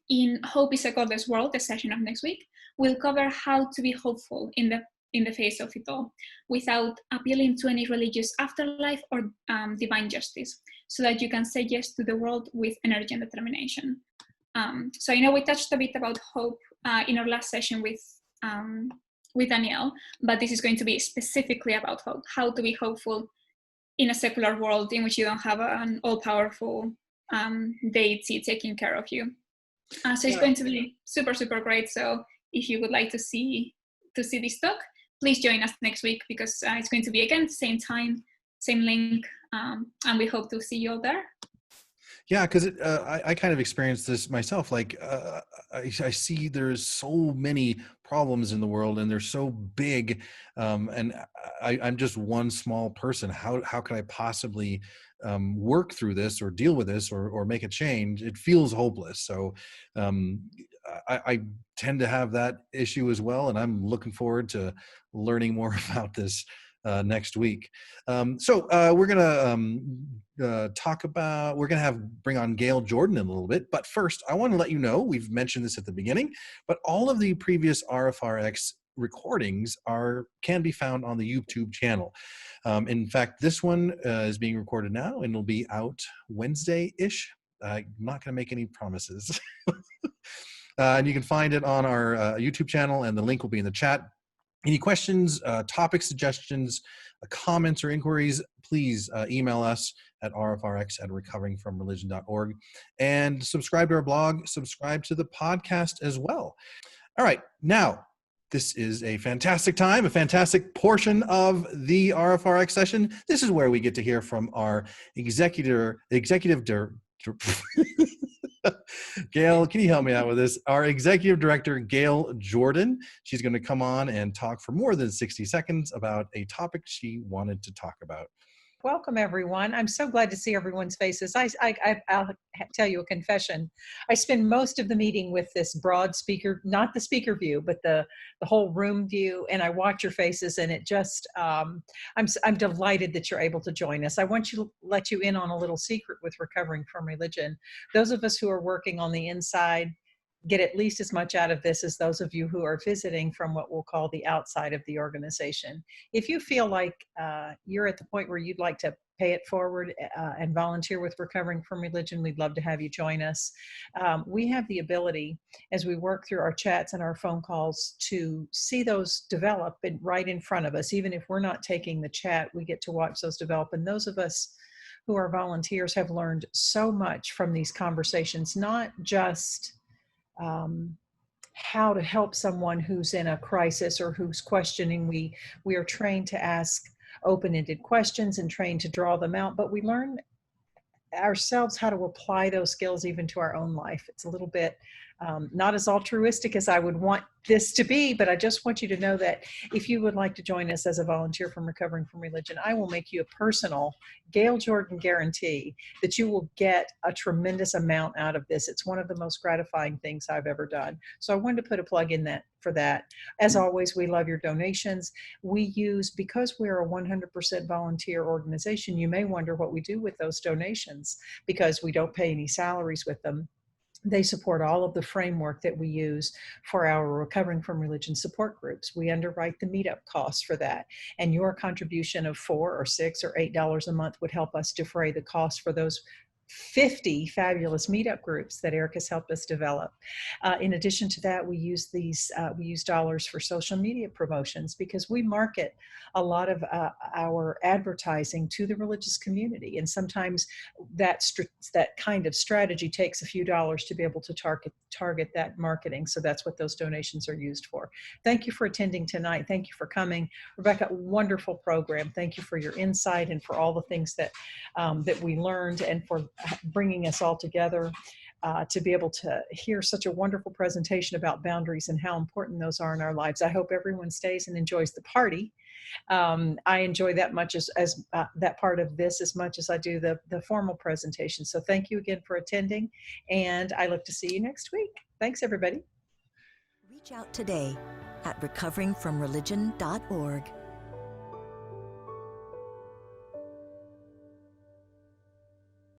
In Hope is a Godless World, the session of next week, we'll cover how to be hopeful in the face of it all, without appealing to any religious afterlife or divine justice, so that you can say yes to the world with energy and determination. So I know we touched a bit about hope in our last session with with Danielle, but this is going to be specifically about hope, how to be hopeful in a secular world in which you don't have an all-powerful deity taking care of you. So it's going to be super, super great. So if you would like to see this talk, please join us next week, because it's going to be, again, same time, same link, and we hope to see you all there. Yeah, because I kind of experienced this myself. Like I see there's so many problems in the world, and they're so big, and I'm just one small person. How can I possibly work through this or deal with this or make a change? It feels hopeless. So I tend to have that issue as well, and I'm looking forward to learning more about this next week. So we're gonna bring on Gayle Jordan in a little bit, but first I want to let you know, we've mentioned this at the beginning, but all of the previous RfRx recordings can be found on the YouTube channel. In fact, this one is being recorded now and will be out Wednesday-ish. I'm not going to make any promises. And you can find it on our YouTube channel, and the link will be in the chat. Any questions, topic suggestions, comments, or inquiries, please email us at rfrx@recoveringfromreligion.org, and subscribe to our blog, subscribe to the podcast as well. All right, now, this is a fantastic time, a fantastic portion of the RfRx session. This is where we get to hear from our executive director. Gayle, can you help me out with this? Our Executive Director, Gayle Jordan. She's going to come on and talk for more than 60 seconds about a topic she wanted to talk about. Welcome, everyone. I'm so glad to see everyone's faces. I'll tell you a confession. I spend most of the meeting with this broad speaker, not the speaker view, but the whole room view, and I watch your faces, and it just, I'm delighted that you're able to join us. I want to let you in on a little secret with Recovering from Religion. Those of us who are working on the inside get at least as much out of this as those of you who are visiting from what we'll call the outside of the organization. If you feel like you're at the point where you'd like to pay it forward and volunteer with Recovering from Religion, we'd love to have you join us. We have the ability, as we work through our chats and our phone calls, to see those develop right in front of us. Even if we're not taking the chat, we get to watch those develop. And those of us who are volunteers have learned so much from these conversations, not just how to help someone who's in a crisis or who's questioning. We are trained to ask open-ended questions and trained to draw them out, but we learn ourselves how to apply those skills even to our own life. It's a little bit not as altruistic as I would want this to be, but I just want you to know that if you would like to join us as a volunteer from Recovering from Religion, I will make you a personal Gayle Jordan guarantee that you will get a tremendous amount out of this. It's one of the most gratifying things I've ever done. So I wanted to put a plug in for that. As always, we love your donations. Because we're a 100% volunteer organization, you may wonder what we do with those donations, because we don't pay any salaries with them. They support all of the framework that we use for our Recovering from Religion support groups. We underwrite the meetup costs for that. And your contribution of $4 or $6 or $8 a month would help us defray the cost for those 50 fabulous meetup groups that Eric has helped us develop. In addition to that, we use dollars for social media promotions, because we market a lot of our advertising to the religious community. And sometimes that kind of strategy takes a few dollars to be able to target that marketing. So that's what those donations are used for. Thank you for attending tonight. Thank you for coming. Rebecca, wonderful program. Thank you for your insight and for all the things that we learned, and for bringing us all together to be able to hear such a wonderful presentation about boundaries and how important those are in our lives. I hope everyone stays and enjoys the party. I enjoy that much as that part of this as much as I do the formal presentation. So thank you again for attending, and I look to see you next week. Thanks, everybody. Reach out today at recoveringfromreligion.org.